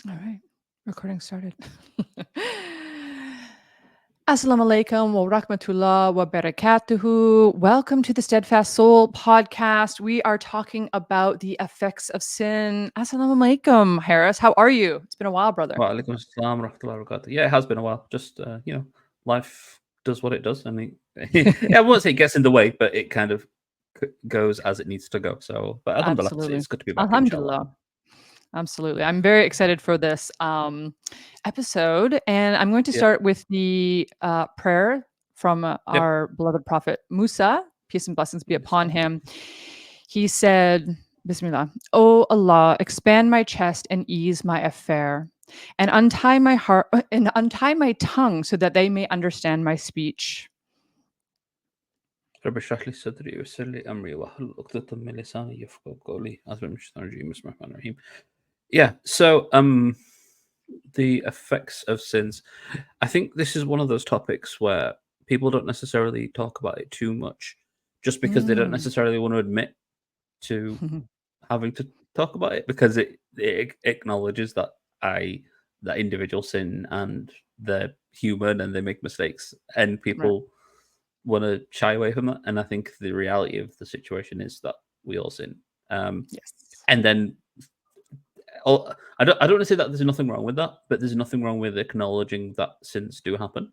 All right. Recording started. Assalamu alaikum wa rahmatullah wa barakatuhu. Welcome to the Steadfast Soul podcast. We are talking about the effects of sin. Assalamu alaikum, Harris. How are you? It's been a while, brother. Wa alaykum assalam wa rahmatullahi wa barakatuh. Yeah, it has been a while. Just life does what it does. I mean, yeah, I won't say it gets in the way, but it kind of goes as it needs to go. So, but alhamdulillah, Absolutely. it's good to be back, inshallah. Alhamdulillah. Absolutely. I'm very excited for this episode. And I'm going to Yeah, start with the prayer from yep. our beloved prophet Musa. Peace and blessings be upon him. He said, Bismillah, O Allah, expand my chest and ease my affair, and untie my heart and untie my tongue so that they may understand my speech. رب اشرح لي صدري ويسر لي امري واحلل عقدة من لساني يفقهوا قولي. أعوذ بالله من الشيطان الرجيم. بسم الله الرحمن الرحيم. Yeah. So, the effects of sins. I think this is one of those topics where people don't necessarily talk about it too much, just because they don't Mm. necessarily want to admit to having to talk about it, because it acknowledges that that individual sin and they're human and they make mistakes, and Right. people want to shy away from it. And I think the reality of the situation is that we all sin. Yes. And then I don't want to say that there's nothing wrong with that, but there's nothing wrong with acknowledging that sins do happen.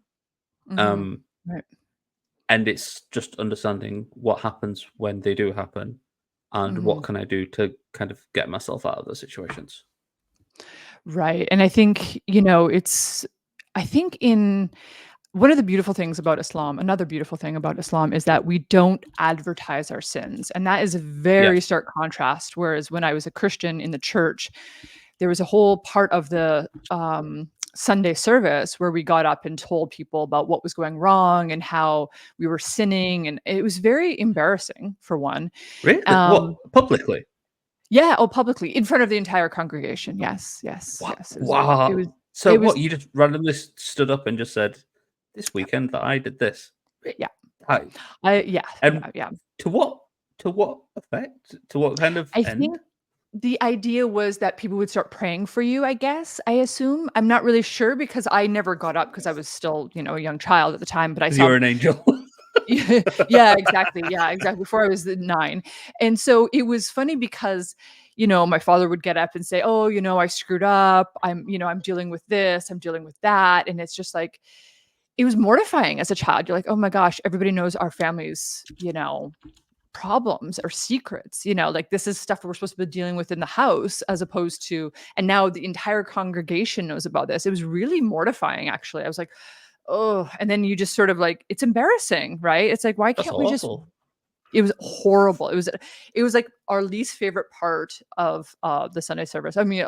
Mm-hmm. Right. And it's just understanding what happens when they do happen, and Mm-hmm. what can I do to kind of get myself out of those situations. Right. And I think, I think in one of the beautiful things about Islam, another beautiful thing about Islam is that we don't advertise our sins. And that is a very Yes. stark contrast. Whereas when I was a Christian in the church, there was a whole part of the Sunday service where we got up and told people about what was going wrong and how we were sinning. And it was very embarrassing, for one. Really? What? Um, Publicly? yeah, oh, publicly in front of the entire congregation. Yes, yes, What? yes. Wow. So It was, what? You just randomly stood up and just said, "This weekend that I did this." yeah, How? yeah, And yeah, yeah. to what? To what effect? To what kind of I end? think the idea was that people would start praying for you, I guess, I assume. I'm not really sure because I never got up because I was still, a young child at the time, but I Because saw you're an angel. yeah, exactly. Yeah, exactly. Before I was 9. And so it was funny because, my father would get up and say, "Oh, I screwed up. I'm dealing with this, I'm dealing with that." And it's just like it was mortifying as a child. You're like, "Oh my gosh, everybody knows our family's, problems or secrets, like this is stuff we're supposed to be dealing with in the house as opposed to and now the entire congregation knows about this." It was really mortifying actually. I was like, oh, and then you just sort of like it's embarrassing, right? It's like why That's can't we just awful. it was horrible. It was like our least favorite part of the Sunday service. I mean,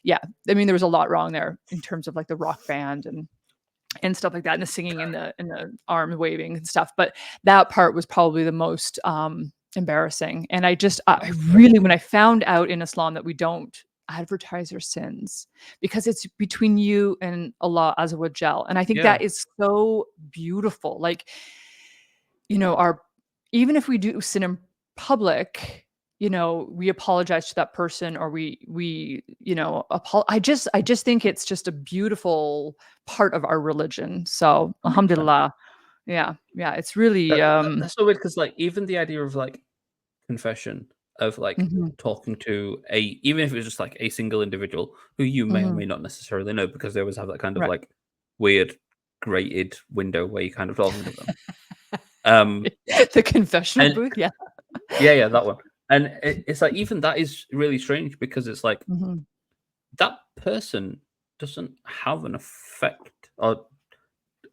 yeah, I mean there was a lot wrong there in terms of like the rock band and stuff like that, and the singing and the arm waving and stuff. But that part was probably the most embarrassing. And I really, when I found out in Islam that we don't advertise our sins because it's between you and Allah Azza wa Jal. And I think Yeah. that is so beautiful. Like, our even if we do sin in public, we apologize to that person or I just think it's just a beautiful part of our religion. So 100%. alhamdulillah. Yeah. Yeah. It's really That's so weird, because like even the idea of like confession, of like mhm, talking to even if it was just like a single individual who you may or mhm, may not necessarily know, because they always have that kind of right. like weird grated window where you're kind of talking to them. Um, The confessional and booth, yeah. yeah, that one. And it's like even that is really strange, because it's like Mhm, that person doesn't have an effect, or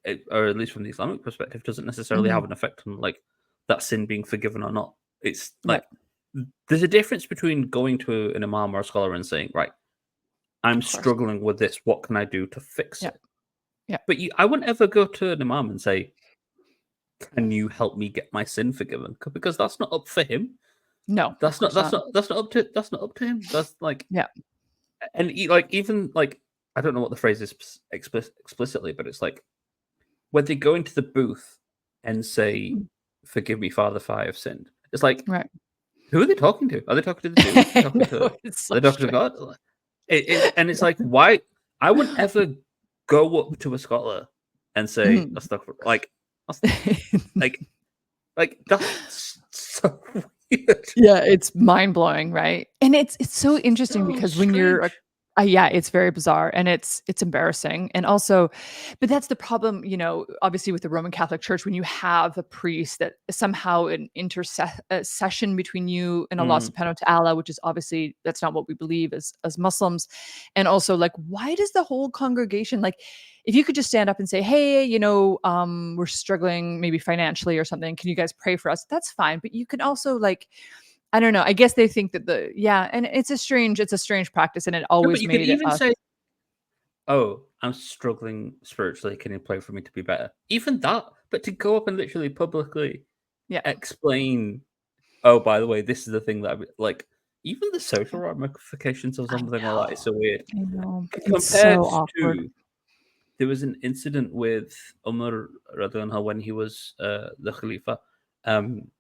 at least from the Islamic perspective, doesn't necessarily mhm, have an effect on like that sin being forgiven or not. It's right. like there's a difference between going to an imam or a scholar and saying, right, I'm Of course. struggling with this. What can I do to fix Yeah. it? Yeah. But I wouldn't ever go to an imam and say, "Can you help me get my sin forgiven?" Because that's not up for him. No, of That's not. course That's not. not. That's not up to. That's not up to him. That's like, Yeah. and like even like I don't know what the phrase is explicitly, but it's like when they go into the booth and say, Mm, "Forgive me, Father, for I have sinned." It's like, right. who are they talking to? Are they talking to the booth? Are they I talking to? know, Are it's so they talking to strange. God? And it's like, why? I wouldn't ever go up to a scholar and say, Mhm. like, like, that's so weird. Yeah, it's mind-blowing, right? And it's so interesting So because when you're strange. yeah, it's very bizarre and it's embarrassing. And also, but that's the problem, obviously with the Roman Catholic Church, when you have a priest that is somehow an session between you and Allah Mm. subhanahu wa ta'ala, which is obviously that's not what we believe as Muslims. And also, like, why does the whole congregation, like, if you could just stand up and say, hey, we're struggling maybe financially or something, can you guys pray for us? That's fine. But you can also, like, I don't know. I guess they think that and it's a strange practice, and it No, but always you could made even us. say, "Oh, I'm struggling spiritually. Can you pray for me to be better?" Even that, but to go up and literally publicly Yeah. explain, "Oh, by the way, this is the thing that like." Even the social ramifications of I something like that is know. so weird. I know. It's Compared so awkward. to, there was an incident with Umar radiallahu anhu when he was the Khalifa. Um,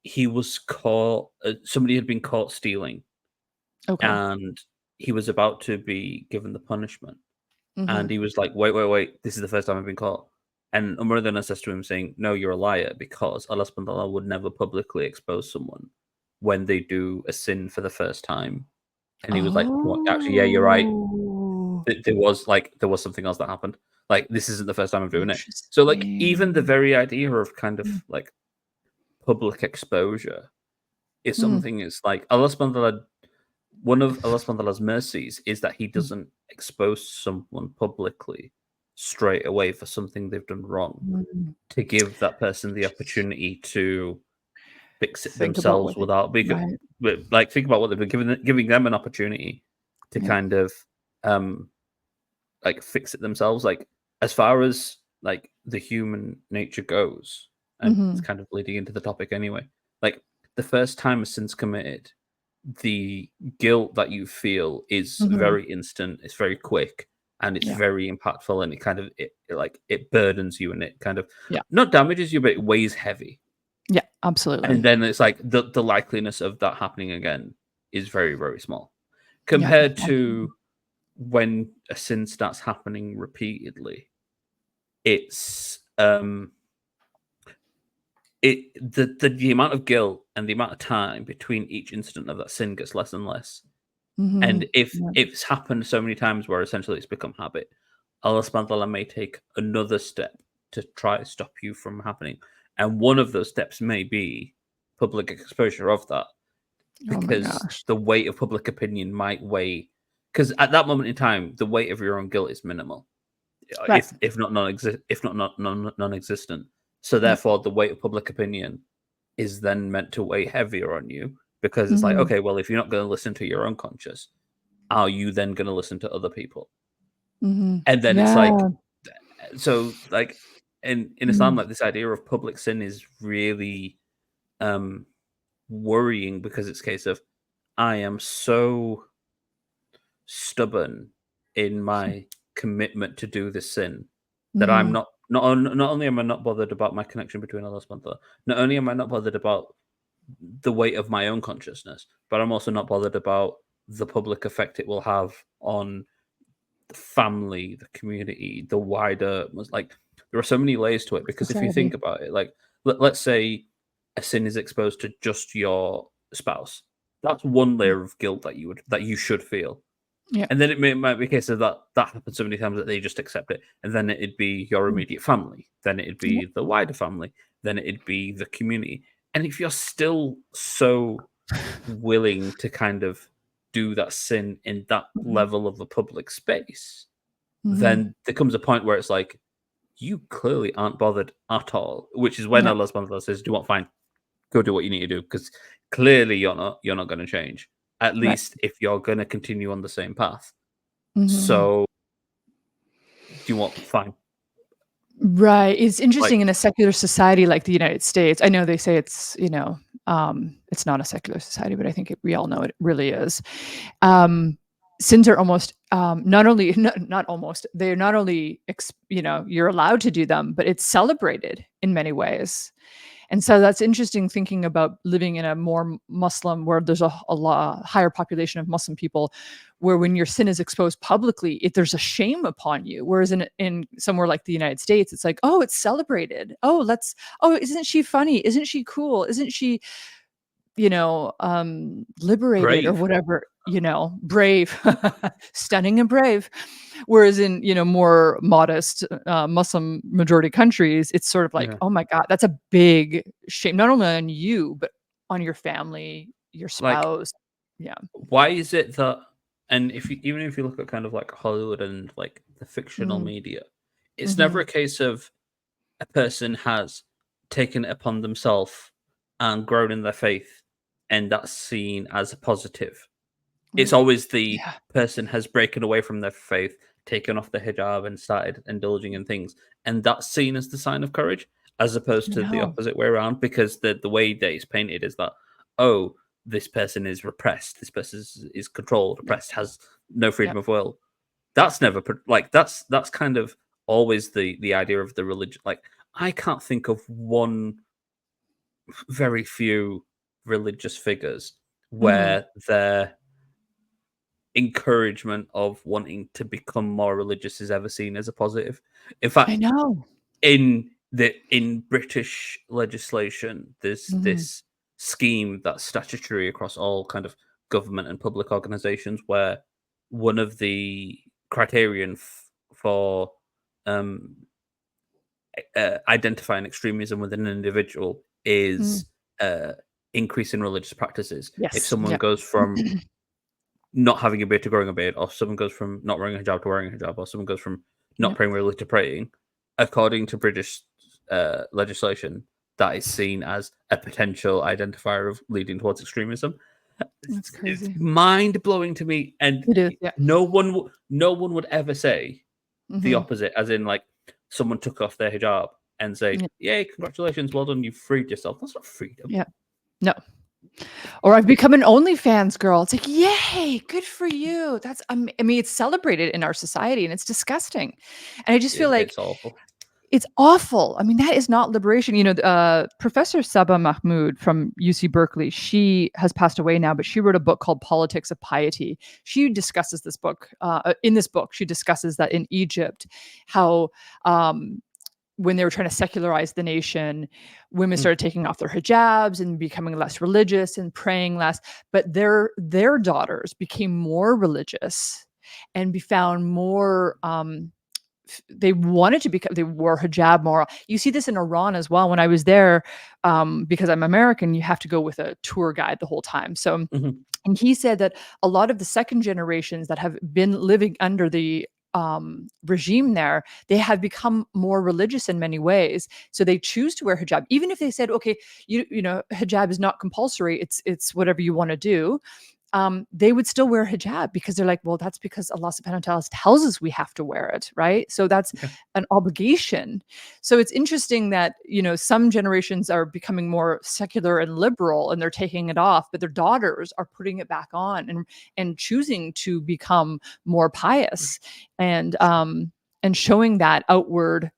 he was caught. Somebody had been caught stealing, Okay. and he was about to be given the punishment. And Mhm. he was like, "Wait, wait, wait! This is the first time I've been caught." And Umar then says to him, saying, "No, you're a liar, because Allah subhanahu wa ta'ala would never publicly expose someone when they do a sin for the first time." And he was like, "What? Actually, yeah, you're right. Oh, There was something else that happened. Like, this isn't the first time I'm doing it." So, like, even the interesting. very idea of kind of Mm, like public exposure is mm, something. Is like Allah subhanahu wa ta'ala, one of Allah subhanahu wa ta'ala's mercies is that He mm, doesn't expose someone publicly straight away for something they've done wrong, mm. to give that person the opportunity to fix it Think about themselves what they without right. like, think about what they've been giving them an opportunity to Yeah. kind of um like fix it themselves. Like, as far as like the human nature goes, and it's Mhm. kind of leading into the topic anyway. Like, the first time a sin's committed, the guilt that you feel is Mhm. very instant, it's very quick, and it's Yeah. very impactful, and it burdens you, and it kind of Yeah. not damages you, but it weighs heavy. Yeah. Absolutely. And then it's like the likeliness of that happening again is very, very small, Yeah. compared Absolutely. to when a sin starts happening repeatedly. It's the amount of guilt and the amount of time between each incident of that sin gets less and less. And Mhm. if Yeah. it's happened so many times where essentially it's become habit, Allah subhanahu wa ta'ala may take another step to try to stop you from happening. And one of those steps may be public exposure of that, Oh my because gosh. the weight of public opinion might weigh, because at that moment in time, the weight of your own guilt is minimal, Right. if not non-existent. So Yeah. therefore, the weight of public opinion is then meant to weigh heavier on you, because it's like, Mhm. okay, well, if you're not going to listen to your own conscience, are you then going to listen to other people? Mhm. And then it's like, Yeah. so like in Islam, Mm. like, this idea of public sin is really um worrying, because it's a case of, I am so stubborn in my commitment to do this sin that I'm Mhm. not only am I not bothered about my connection between Allah subhanahu wa ta'ala, not only am I not bothered about the weight of my own consciousness, but I'm also not bothered about the public effect it will have on the family, the community, the wider, like, there are so many layers to it, because if you think Society. about it, like, let's say a sin is exposed to just your spouse. That's one Mm. layer of guilt that you should feel. Yeah. And then might be a case of that happens so many times that they just accept it. And then it'd be your Mm. immediate family. Then it'd Yeah. be the wider family. Then it'd be the community. And if you're still so willing to kind of do that sin in that Mhm. level of a public space, Mhm. then there comes a point where it's like, you clearly aren't bothered at all. Which is when Yeah. Allah subhanahu wa ta'ala says, "Do what? Fine, go do what you need to do," because clearly you're not going to change. At Right. least if you're going to continue on the same path. Mhm. So, do you want fine? Right. It's Like, interesting in a secular society like the United States. I know they say it's not a secular society, but I think we all know it really is. Um, Sins are almost not only not almost they're not only you're allowed to do them, but it's celebrated in many ways. And so that's interesting thinking about living in a more Muslim, where there's a lot higher population of Muslim people, where when your sin is exposed publicly, there's a shame upon you. Whereas in somewhere like the United States, it's like, oh, it's celebrated. Oh, isn't she funny? Isn't she cool? Isn't she, liberated or Brave. whatever, brave, stunning and brave. Whereas in, more modest Muslim majority countries, it's sort of like, Yeah. oh my God, that's a big shame, not only on you, but on your family, your Like, spouse. Yeah. why is it that, and even if you look at kind of like Hollywood and like the fictional Mm-hmm. media, it's never Mm-hmm. a case of a person has taken it upon themselves and grown in their faith, and that's seen as a positive. It's always the Yeah. person has broken away from their faith, taken off the hijab, and started indulging in things, and that's seen as the sign of courage, as opposed I to the know. opposite way around. Because the way that it's painted is that, oh, this person is repressed, this person is controlled, Yep. oppressed, has no freedom Yep. of will. That's never like that's kind of always the idea of the religion. Like, I can't think of one, very few religious figures Mm-hmm. where their encouragement of wanting to become more religious is ever seen as a positive. In I fact, know. in British legislation, there's Mm-hmm. this scheme that's statutory across all kind of government and public organizations, where one of the criterion for um, identifying extremism within an individual Mm. is uh, increase in religious practices. If Yes. someone Yep. goes from not having a beard to growing a beard, or someone goes from not wearing a hijab to wearing a hijab, or someone goes from not Yep. praying regularly to praying, according to British legislation, that is seen as a potential identifier of leading towards extremism. That's It's crazy. mind blowing to me, and It is. Yeah. no one would ever say the Mm-hmm. opposite, as in like someone took off their hijab and say, Yeah. "Yay, congratulations, well done, you freed yourself." That's not freedom. Yeah. No. Or I've become an OnlyFans girl. It's like, yay, good for you. I mean, it's celebrated in our society and it's disgusting. And I just feel like It's awful. it's awful. I mean, that is not liberation. Professor Saba Mahmood from UC Berkeley, she has passed away now, but she wrote a book called Politics of Piety. She discusses this book. In this book, she discusses that in Egypt, how when they were trying to secularize the nation, women Mm, started taking off their hijabs and becoming less religious and praying less. But their daughters became more religious and be found more they wanted to become they wore hijab more. You see this in Iran as well. When I was there, because I'm American, you have to go with a tour guide the whole time. So mhm. and he said that a lot of the second generations that have been living under the regime there, they have become more religious in many ways. So they choose to wear hijab, even if they said, okay, hijab is not compulsory. It's whatever you want to do. They would still wear hijab because they're like, well, that's because Allah subhanahu wa ta'ala tells us we have to wear it, right? So that's Yeah. an obligation. So it's interesting that, some generations are becoming more secular and liberal and they're taking it off, but their daughters are putting it back on and choosing to become more pious and showing that outward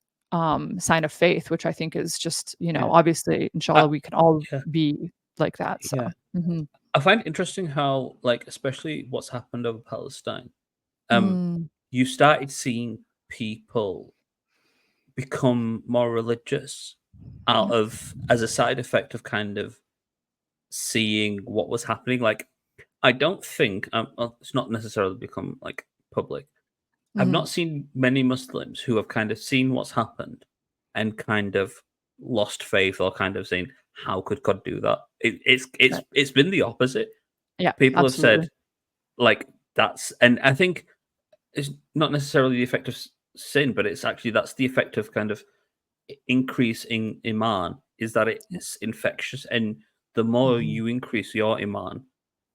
sign of faith, which I think is just, Yeah. obviously, I, inshallah, we can all yeah. be like that. So, Yeah. mhm. I find it interesting how, like, especially what's happened over Palestine, um, Mm, you started seeing people become more religious out yep. of as a side effect of kind of seeing what was happening. Like, I don't think well, it's not necessarily become like public. I've Mhm. not seen many Muslims who have kind of seen what's happened and kind of lost faith, or kind of saying, "How could God do that?" Right. It's been the opposite. Yeah, People have absolutely. said, like, that's, and I think it's not necessarily the effect of sin, but it's actually that's the effect of kind of increase in iman, is that Yeah. it's infectious, and the more Mhm. you increase your iman,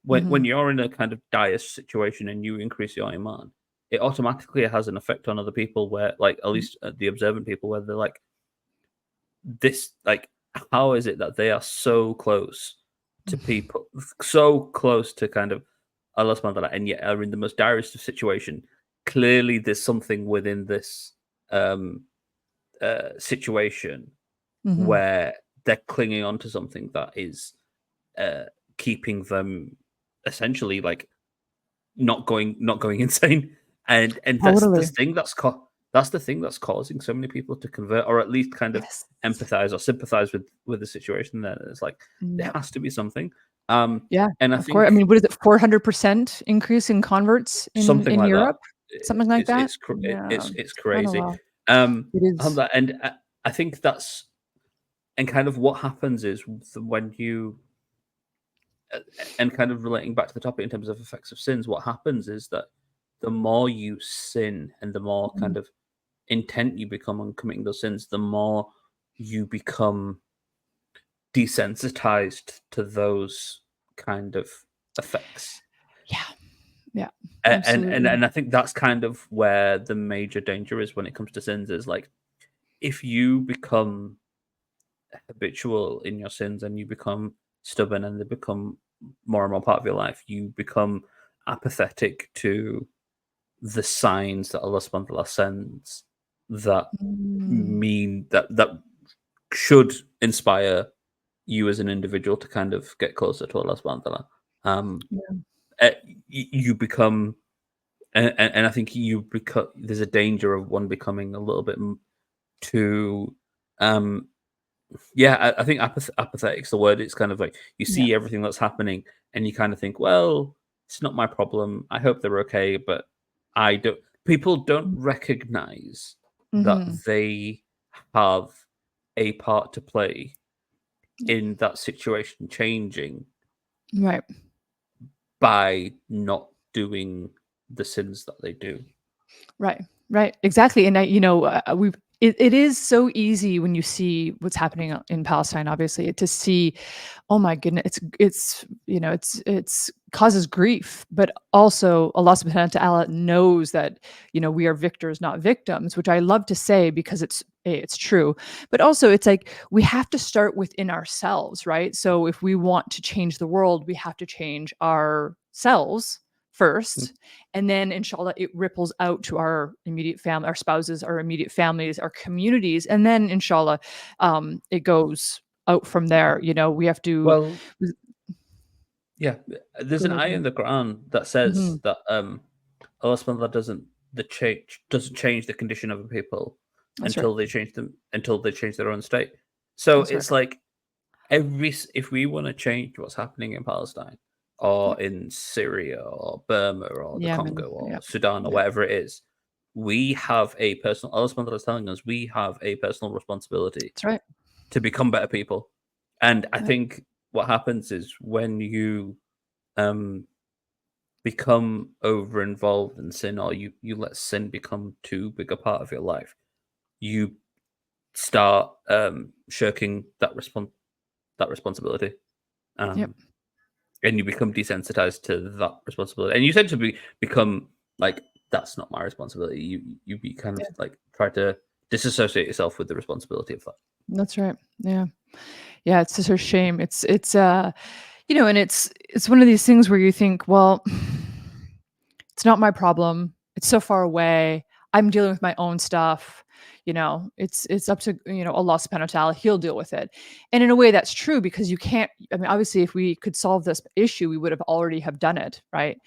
when Mhm. you're in a kind of dire situation and you increase your iman, it automatically has an effect on other people, where, like, at Mm. least the observant people, where they're like, this, like, how is it that they are so close to people, so close to kind of Allah subhanahu wa ta'ala, and yet are in the most direst of situation? Clearly there's something within this situation Mhm. where they're clinging on to something that is keeping them essentially like not going insane, and that's the Totally. thing that's the thing that's causing so many people to convert, or at least kind of Yes. empathize or sympathize with the situation. That it's like there Yep. has to be something, Yeah, and I of course. I think mean, what is it? 400% increase in converts something in like that. Europe, something like that. Yeah, It's I don't crazy. know. It On is. that, and I think that's and kind of what happens is when you and kind of relating back to the topic in terms of effects of sins, what happens is that the more you sin and the more Mhm. kind of intent you become on committing those sins, the more you become desensitized to those kind of effects. Yeah, yeah, And absolutely. I think that's kind of where the major danger is when it comes to sins, is like if you become habitual in your sins and you become stubborn and they become more and more part of your life, you become apathetic to the signs that Allah subhanahu wa ta'ala sends that Mm, mean that should inspire you as an individual to kind of get closer to Allah subhanahu wa ta'ala. Um, yeah, you become, and I think you become. There's a danger of one becoming a little bit too. Um, yeah, I think apathetic's the word. It's kind of like you yeah. see everything that's happening, and you kind of think, well, it's not my problem. I hope they're okay, but I don't. People don't recognize that Mhm. they have a part to play Yeah. in that situation changing Right. by not doing the sins that they do. Right. Right. Exactly. And it is so easy when you see what's happening in Palestine, obviously, to see, oh my goodness, it's causes grief, but also Allah subhanahu wa ta'ala knows that, we are victors, not victims, which I love to say because it's true. But also it's like we have to start within ourselves, right? So if we want to change the world, we have to change ourselves Mm. first, and then inshallah it ripples out to our immediate family, our spouses, our immediate families, our communities, and then inshallah it goes out from there. We have to. Well, yeah, there's Go an ahead. ayah in the Quran that says Mhm. that Allah subhanahu wa ta'ala doesn't change the condition of a people That's right. until they change their own state. So That's right. it's like if we want to change what's happening in Palestine Yeah. or in Syria or Burma or the Yemen. Congo or Yeah. Sudan or Yeah. whatever it is, we have a personal Allah subhanahu wa ta'ala is telling us we have a personal responsibility That's right. to become better people. And I Yeah. think what happens is when you um become over involved in sin, or you let sin become too big a part of your life, you start shirking that responsibility. Yep. Um and you become desensitized to that responsibility. And you tend to become like, that's not my responsibility. You be kind of Yeah. like try to disassociate yourself with the responsibility of that. That's right. Yeah. Yeah. It's such a shame. And it's one of these things where you think, well, it's not my problem. It's so far away. I'm dealing with my own stuff. It's up to, Allah subhanahu wa ta'ala. He'll deal with it. And in a way that's true because you can't, I mean, obviously if we could solve this issue, we would have already have done it, right?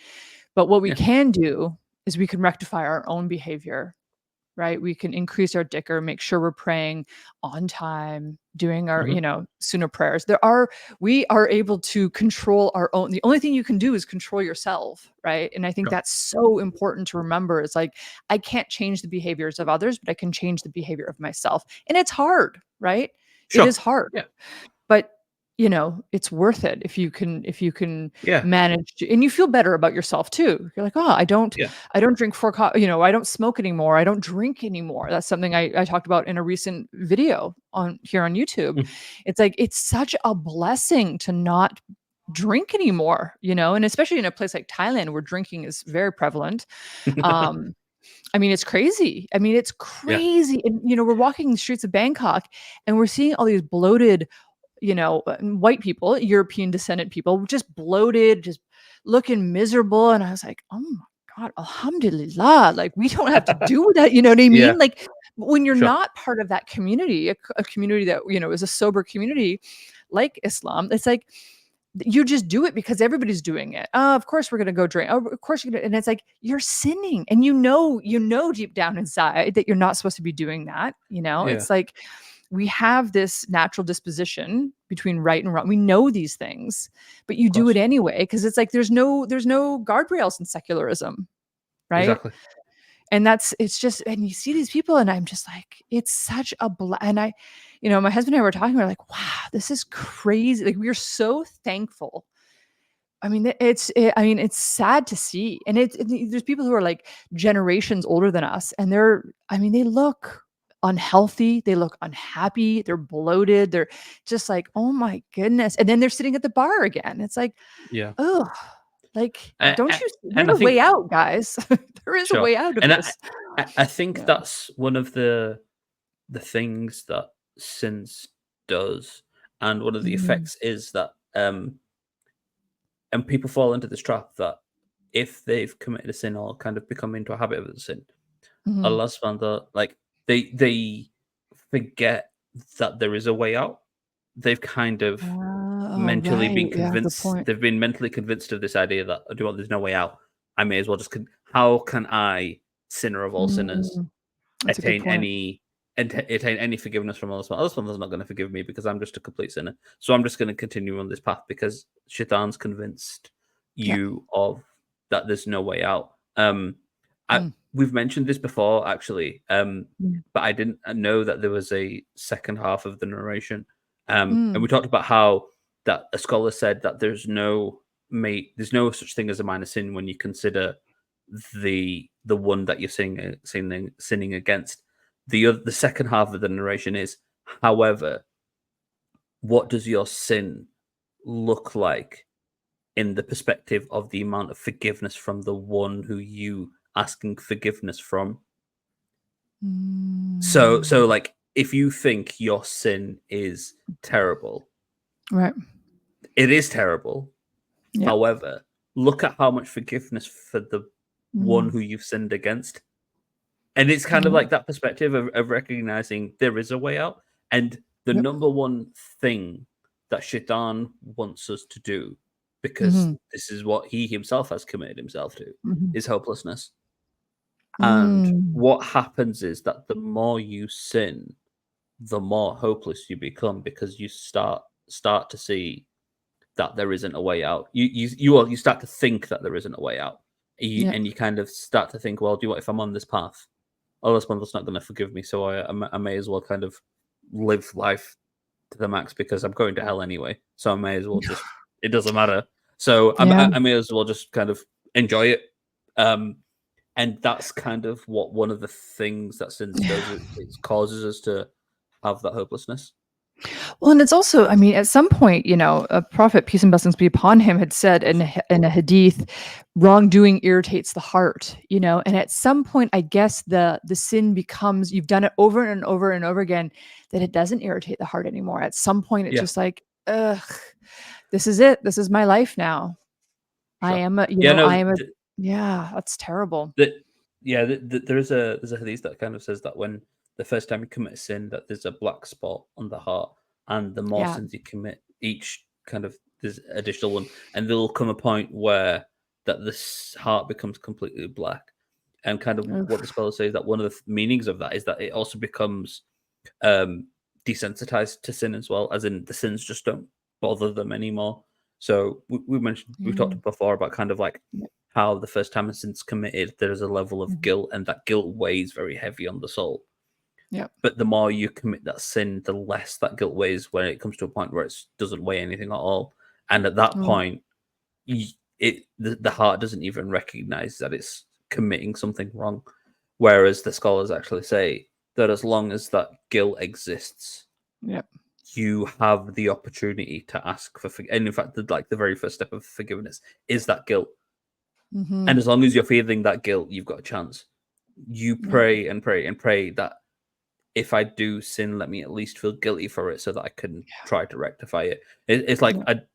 But what we Yeah. can do is we can rectify our own behavior, right? We can increase our dhikr, make sure we're praying on time, doing our, Hmm. sunnah prayers. We are able to control our own. The only thing you can do is control yourself, right? And I think Sure. that's so important to remember. It's like I can't change the behaviors of others, but I can change the behavior of myself. And it's hard, right? It is Sure. hard, Yeah. but it's worth it if you can Yeah. manage to, and you feel better about yourself too. You're like, oh, Yeah. I don't drink I don't smoke anymore, I don't drink anymore. That's something I talked about in a recent video on here on YouTube. Mm. It's like it's such a blessing to not drink anymore, and especially in a place like Thailand where drinking is very prevalent. um I mean, it's crazy. I mean, it's Yeah. crazy. And we're walking the streets of Bangkok and we're seeing all these bloated, white people, European descendant people, just bloated, just looking miserable. And I was like, oh my God, alhamdulillah. Like, we don't have to do that. You know what I Yeah. mean? Like, when you're Sure. not part of that community, a community that, you know, is a sober community like Islam, it's like you just do it because everybody's doing it. Oh, of course we're gonna go drink. Oh, of course you're gonna, and it's like you're sinning, and you know deep down inside that you're not supposed to be doing that. You know, Yeah. it's like we have this natural disposition between right and wrong. We know these things, but you Of do it course. anyway because it's like there's no guardrails in secularism, right? Exactly. And it's just, and you see these people, and I'm just like, it's such a and I, you know, my husband and I were talking, we're like, wow, this is crazy. Like, we're so thankful. I mean, I mean, it's sad to see. And there's people who are like generations older than us, and I mean, they look unhealthy, they look unhappy, they're bloated, they're just like, oh my goodness. And then they're sitting at the bar again. It's like, Yeah. oh, like, don't you see, And there's I a way think out, guys. There is a sure. way out of And this. I think Yeah. that's one of the things that sins does, and one of the Mhm. effects is that and people fall into this trap that if they've committed a sin or kind of become into a habit of a sin, Mhm. Allah subhanahu wa ta'ala, like they forget that there is a way out. They've kind of Oh, mentally right. been Yeah, good convinced. point. They've been mentally convinced of this idea that, do what, there's no way out. I may as well just. How can I, sinner of all sinners, Mm, that's a good attain point. attain any forgiveness from Allah? Allah subhanahu not going to forgive me because I'm just a complete sinner. So I'm just going to continue on this path because Shaitan's convinced Yeah. you of that there's no way out. Mm, We've mentioned this before, actually, mm, but I didn't know that there was a second half of the narration. And mm. we talked about how that a scholar said that there's no such thing as a minor sin when you consider the one that you're sinning against. The second half of the narration is, however, what does your sin look like in the perspective of the amount of forgiveness from the one who you asking forgiveness from? So Mm. like, if you think your sin is terrible, Right. it is terrible. Yeah. However, look at how much forgiveness for the one Mm. who you've sinned against. And it's kind of Yeah. like that perspective of recognizing there is a way out. And the Yep. number one thing that Shaitan wants us to do, because Mhm. this is what he himself has committed himself to, Mhm. is hopelessness. And Mm. what happens is that the more you sin, the more hopeless you become because you start to see that there isn't a way out. You start to think that there isn't a way out, Yeah. and you kind of start to think, well, do you what, if I'm on this path, Allah subhanahu not going to forgive me, so I may as well kind of live life to the max because I'm going to hell anyway. So I may as well just, it doesn't matter. So Yeah. I may as well just kind of enjoy it. Um, and that's kind of what one of the things that sins does. Yeah. It causes us to have that hopelessness. Well, and it's also, I mean, at some point, you know, a prophet, peace and blessings be upon him, had said in a hadith, wrongdoing irritates the heart, you know, and at some point, I guess the sin becomes, you've done it over and over and over again, that it doesn't irritate the heart anymore. At some point, it's Yeah, just like, ugh, this is it. This is my life now. I sure. am a, you Yeah, know, no, I am a, yeah, that's terrible. that yeah, there's a hadith that kind of says that when the first time you commit a sin, that there's a black spot on the heart, and the more Yeah. sins you commit, each kind of there's additional one, and there'll come a point where that this heart becomes completely black. And kind of what the Oof. scholars say is that one of the meanings of that is that it also becomes um desensitized to sin as well, as in the sins just don't bother them anymore. So we've Mm. talked before about kind of like Yep. how the first time a sin's committed, there is a level of Mhm. guilt, and that guilt weighs very heavy on the soul. Yep. But the more you commit that sin, the less that guilt weighs when it comes to a point where it doesn't weigh anything at all. And at that Oh, point, the heart doesn't even recognize that it's committing something wrong. Whereas the scholars actually say that as long as that guilt exists, yep. you have the opportunity to ask for and in fact, the very first step of forgiveness is that guilt. And Mhm. as long as you're feeling that guilt, you've got a chance. You Yep. pray and pray and pray that if I do sin, let me at least feel guilty for it so that I can try to rectify it. It's like Yep.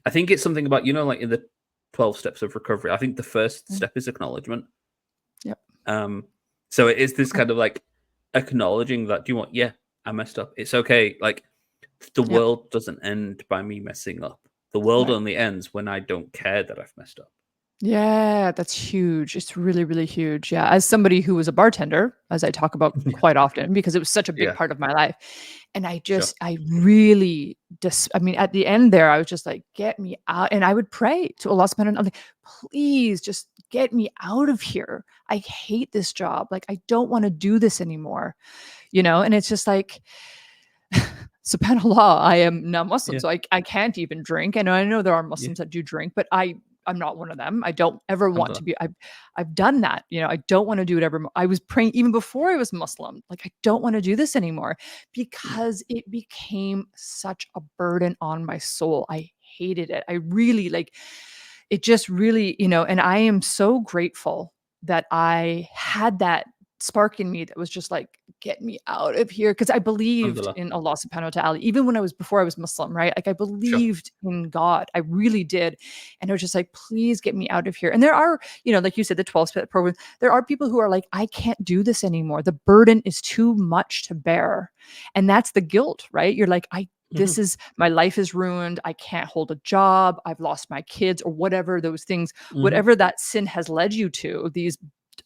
I think it's something about, like in the 12 steps of recovery. I think the first Mm. step is acknowledgement. Yep. Um, so it is this kind of like acknowledging that, do you want, yeah, I messed up. It's okay. Like, the Yeah. world doesn't end by me messing up. The world Right. only ends when I don't care that I've messed up. Yeah, that's huge. It's really, really huge. Yeah. As somebody who was a bartender, as I talk about Yeah. quite often, because it was such a big Yeah. part of my life. And Sure. I really just, I mean, at the end there, I was just like, get me out. And I would pray to Allah subhanahu wa ta'ala, like, please just get me out of here. I hate this job. Like, I don't want to do this anymore, And it's just like, subhanallah, I am not Muslim, Yeah. so I can't even drink. And I know there are Yeah. Muslims that do drink, but I'm not one of them. I don't ever want to Alhamdulillah. be. I've done that. I don't want to do it ever. I was praying even before I was Muslim. Like, I don't want to do this anymore Yeah. because it became such a burden on my soul. I hated it. I really like it. Just really, And I am so grateful that I had that spark in me that was just like, get me out of here. Because I believed Alhamdulillah. in Allah subhanahu wa ta'ala, even when before I was Muslim, right? Like, I Sure. believed in God. I really did. And it was just like, please get me out of here. And there are, like you said, the 12-step program, there are people who are like, I can't do this anymore. The burden is too much to bear. And that's the guilt, right? You're like, Mhm. this is my life is ruined. I can't hold a job. I've lost my kids, or whatever those things, Mhm. whatever that sin has led you to.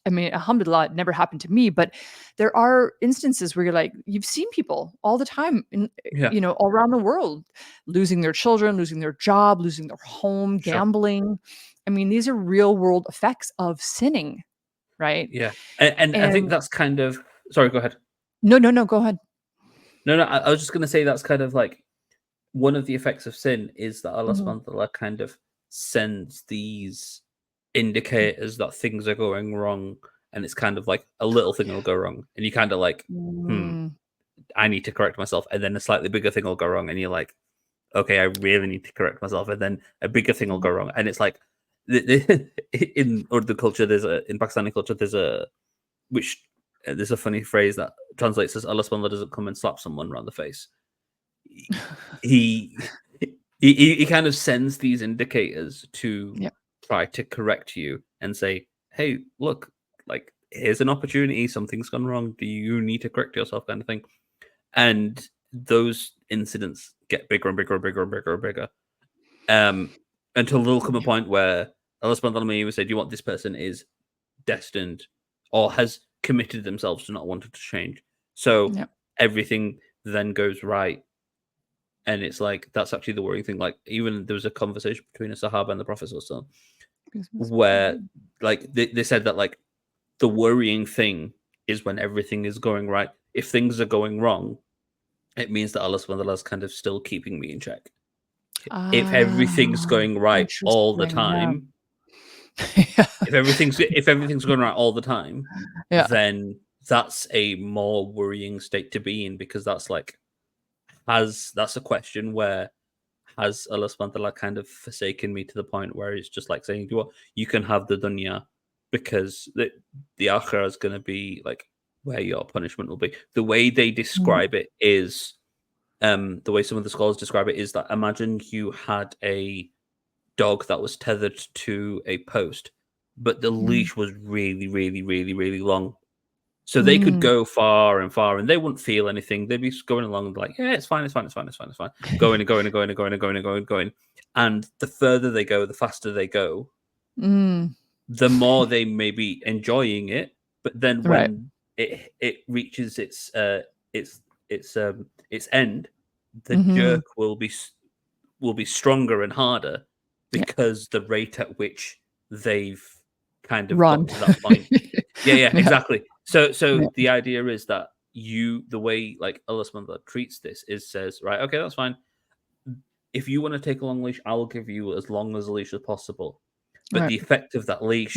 I mean, alhamdulillah, it never happened to me, but there are instances where you're like, you've seen people all the time Yeah. all around the world, losing their children, losing their job, losing their home, Sure. gambling. I mean, these are real world effects of sinning, right? Yeah. And I think And that's kind of, sorry, go ahead. no, no, no, go ahead. No, no, I was just gonna say that's kind of like one of the effects of sin is that Allah Mhm. subhanahu wa ta'ala kind of sends these indicators that things are going wrong, and it's kind of like a little thing will go wrong, and you kind of like, hmm, Mm, I need to correct myself, and then a slightly bigger thing will go wrong, and you're like, okay, I really need to correct myself, and then a bigger thing will mhm. go wrong, and it's like in Urdu culture, in Pakistani culture, which there's a funny phrase that translates as Allah subhanahu wa ta'ala doesn't come and slap someone around the face. He he kind of sends these indicators to Yeah. try to correct you and say, "Hey, look, like here's an opportunity. Something's gone wrong. Do you need to correct yourself?" Kind of thing. And those incidents get bigger and bigger and bigger and bigger and bigger. Until there'll come a Yeah. point where Allah subhanahu wa ta'ala will say, "Do you want this person is destined or has committed themselves to not wanting to change?" So Yeah. everything then goes right, and it's like that's actually the worrying thing. Like even there was a conversation between a Sahaba and the Prophet SAW where like they said that like the worrying thing is when everything is going right. If things are going wrong, it means that Allah subhanahu wa ta'ala is kind of still keeping me in check. If everything's Ah, going right all the interesting. Yeah. time, Yeah. if everything's going right all the time, Yeah. then that's a more worrying state to be in because that's like that's a question where has Allah subhanahu wa ta'ala kind of forsaken me to the point where it's just like saying, well, you can have the dunya because the akhirah is going to be like where your punishment will be. The way they Mm, describe it is, the way some of the scholars describe it is that imagine you had a dog that was tethered to a post, but the mm, leash was really, really, really, really long. So they could mm. go far and far, and they wouldn't feel anything. They'd be going along and be like, "Yeah, it's fine, it's fine, it's fine, it's fine, it's fine." Going and going and going and going and going and going and going. And the further they go, the faster they go, Mm. the more they may be enjoying it. But then Right. when it reaches its its end, the Mhm. jerk will be stronger and harder Yeah. because the rate at which they've kind of Run. got to that point. Yeah, yeah, Yeah. exactly. So Yeah. the idea is that the way like Allah subhanahu wa ta'ala treats this is says, right, okay, that's fine. If you want to take a long leash, I will give you as long as a leash as possible. But Right. the effect of that leash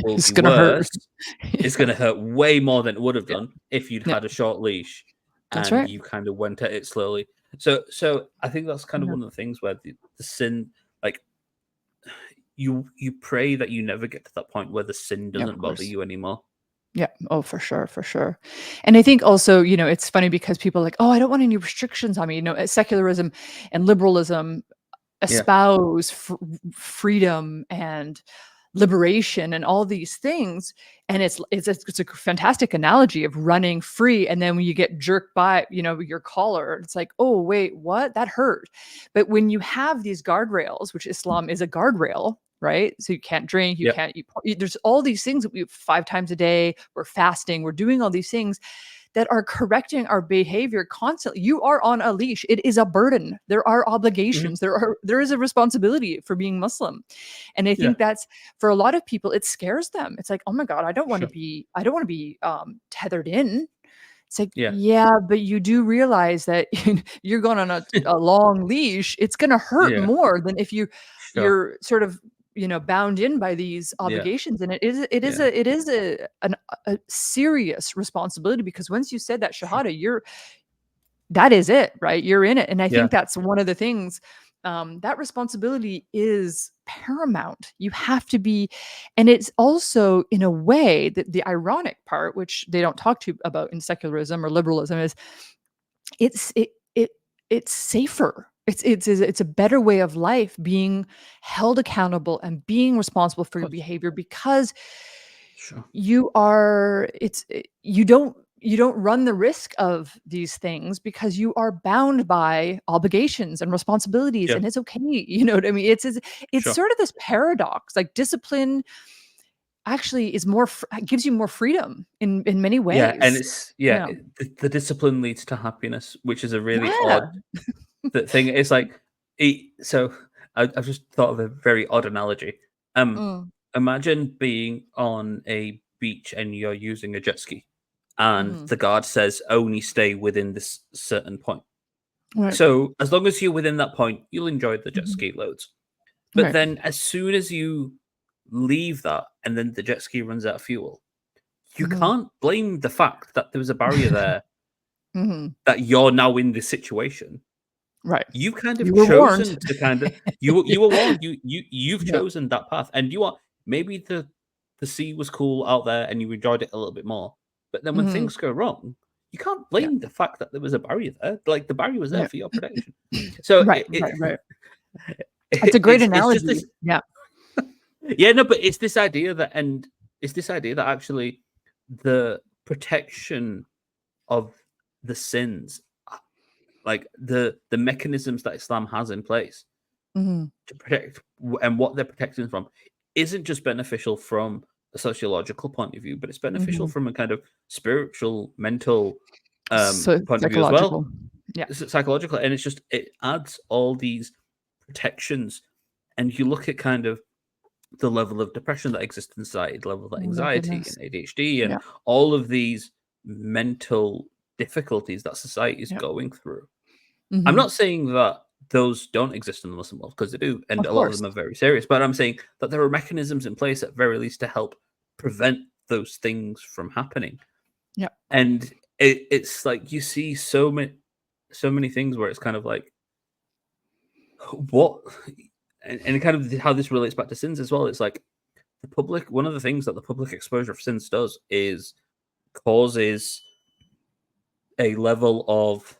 will It's be gonna hurt. worse. It's Yeah. going to hurt way more than it would have Yeah. done if you'd Yeah. had a short leash That's and right. you kind of went at it slowly. So I think that's kind of Yeah. one of the things where the sin, like you pray that you never get to that point where the sin Yeah, of doesn't bother course. you anymore. Yeah. Oh, for sure, for sure. And I think also, it's funny because people are like, "Oh, I don't want any restrictions on me." Secularism and liberalism Yeah. espouse freedom and liberation and all these things. And it's a fantastic analogy of running free, and then when you get jerked by, you know, your collar, it's like, oh wait, what, that hurt. But when you have these guardrails, which Islam is a guardrail, right? So you can't drink, you Yep. can't eat, there's all these things that we 5 times a day, we're fasting, we're doing all these things that are correcting our behavior constantly. You are on a leash. It is a burden. There are obligations. There is a responsibility for being Muslim. And I Yeah. think that's, for a lot of people, it scares them. It's like, oh my God, I don't want to Sure. be tethered in. It's like, Yeah. yeah, but you do realize that you're going on a long leash. It's going to hurt Yeah. more than if Sure. you're sort of, you know, bound in by these Yeah. obligations. And Yeah. it is a serious responsibility, because once you said that Sure. shahada, that is it, right? You're in it. And I Yeah. think that's one of the things, that responsibility is paramount. You have to be, and it's also, in a way, that the ironic part, which they don't talk to about in secularism or liberalism, is it's it it it's safer. It's a better way of life, being held accountable and being responsible for Of your course. behavior, because Sure. you don't run the risk of these things, because you are bound by obligations and responsibilities, Yeah. and it's okay. You know what I mean? It's Sure. sort of this paradox. Like, discipline actually is gives you more freedom in many Yeah, and ways. it's Yeah. the discipline leads to happiness, which is a really Yeah. odd thing. It's like, so I've just thought of a very odd analogy. Um, Mm, Imagine being on a beach and you're using a jet ski, and mhm. the guard says only stay within this certain point. Right. So as long as you're within that point, you'll enjoy the jet Mhm. ski loads. But Right. then as soon as you leave that and then the jet ski runs out of fuel, you Mhm. can't blame the fact that there was a barrier there, Mhm. that you're now in this situation. Right. You've kind You of were warned. chosen to kind of you were warned. You've Yeah. chosen that path, and you are, maybe the sea was cool out there and you enjoyed it a little bit more. But then when Mhm. things go wrong, you can't Yeah. blame the fact that there was a barrier there. Like, the barrier was there Yeah. for your protection. So Right, right, right. It's a great it's just analogy. this. Yeah. Yeah, no, but it's this idea that, and it's this idea that actually the protection of the sins, like the mechanisms that Islam has in place Mhm. to protect, and what they're protecting from, isn't just beneficial from a sociological point of view, but it's beneficial Mhm. from a kind of spiritual, mental So point of view as well, psychological. Yeah. psychological, and it's just, it adds all these protections. And you look at kind of the level of depression that exists in society, the level of Oh my anxiety and goodness. ADHD, and Yeah. all of these mental difficulties that society is Yeah. going through. I'm Mhm. not saying that those don't exist in the Muslim world, because they do, and Of a lot of course. them are very serious. But I'm saying that there are mechanisms in place, at very least, to help prevent those things from happening. Yeah. And it's like, you see so many things where it's kind of like, what, and kind of how this relates back to sins as well. It's like, the public, one of the things that the public exposure of sins does is causes a level of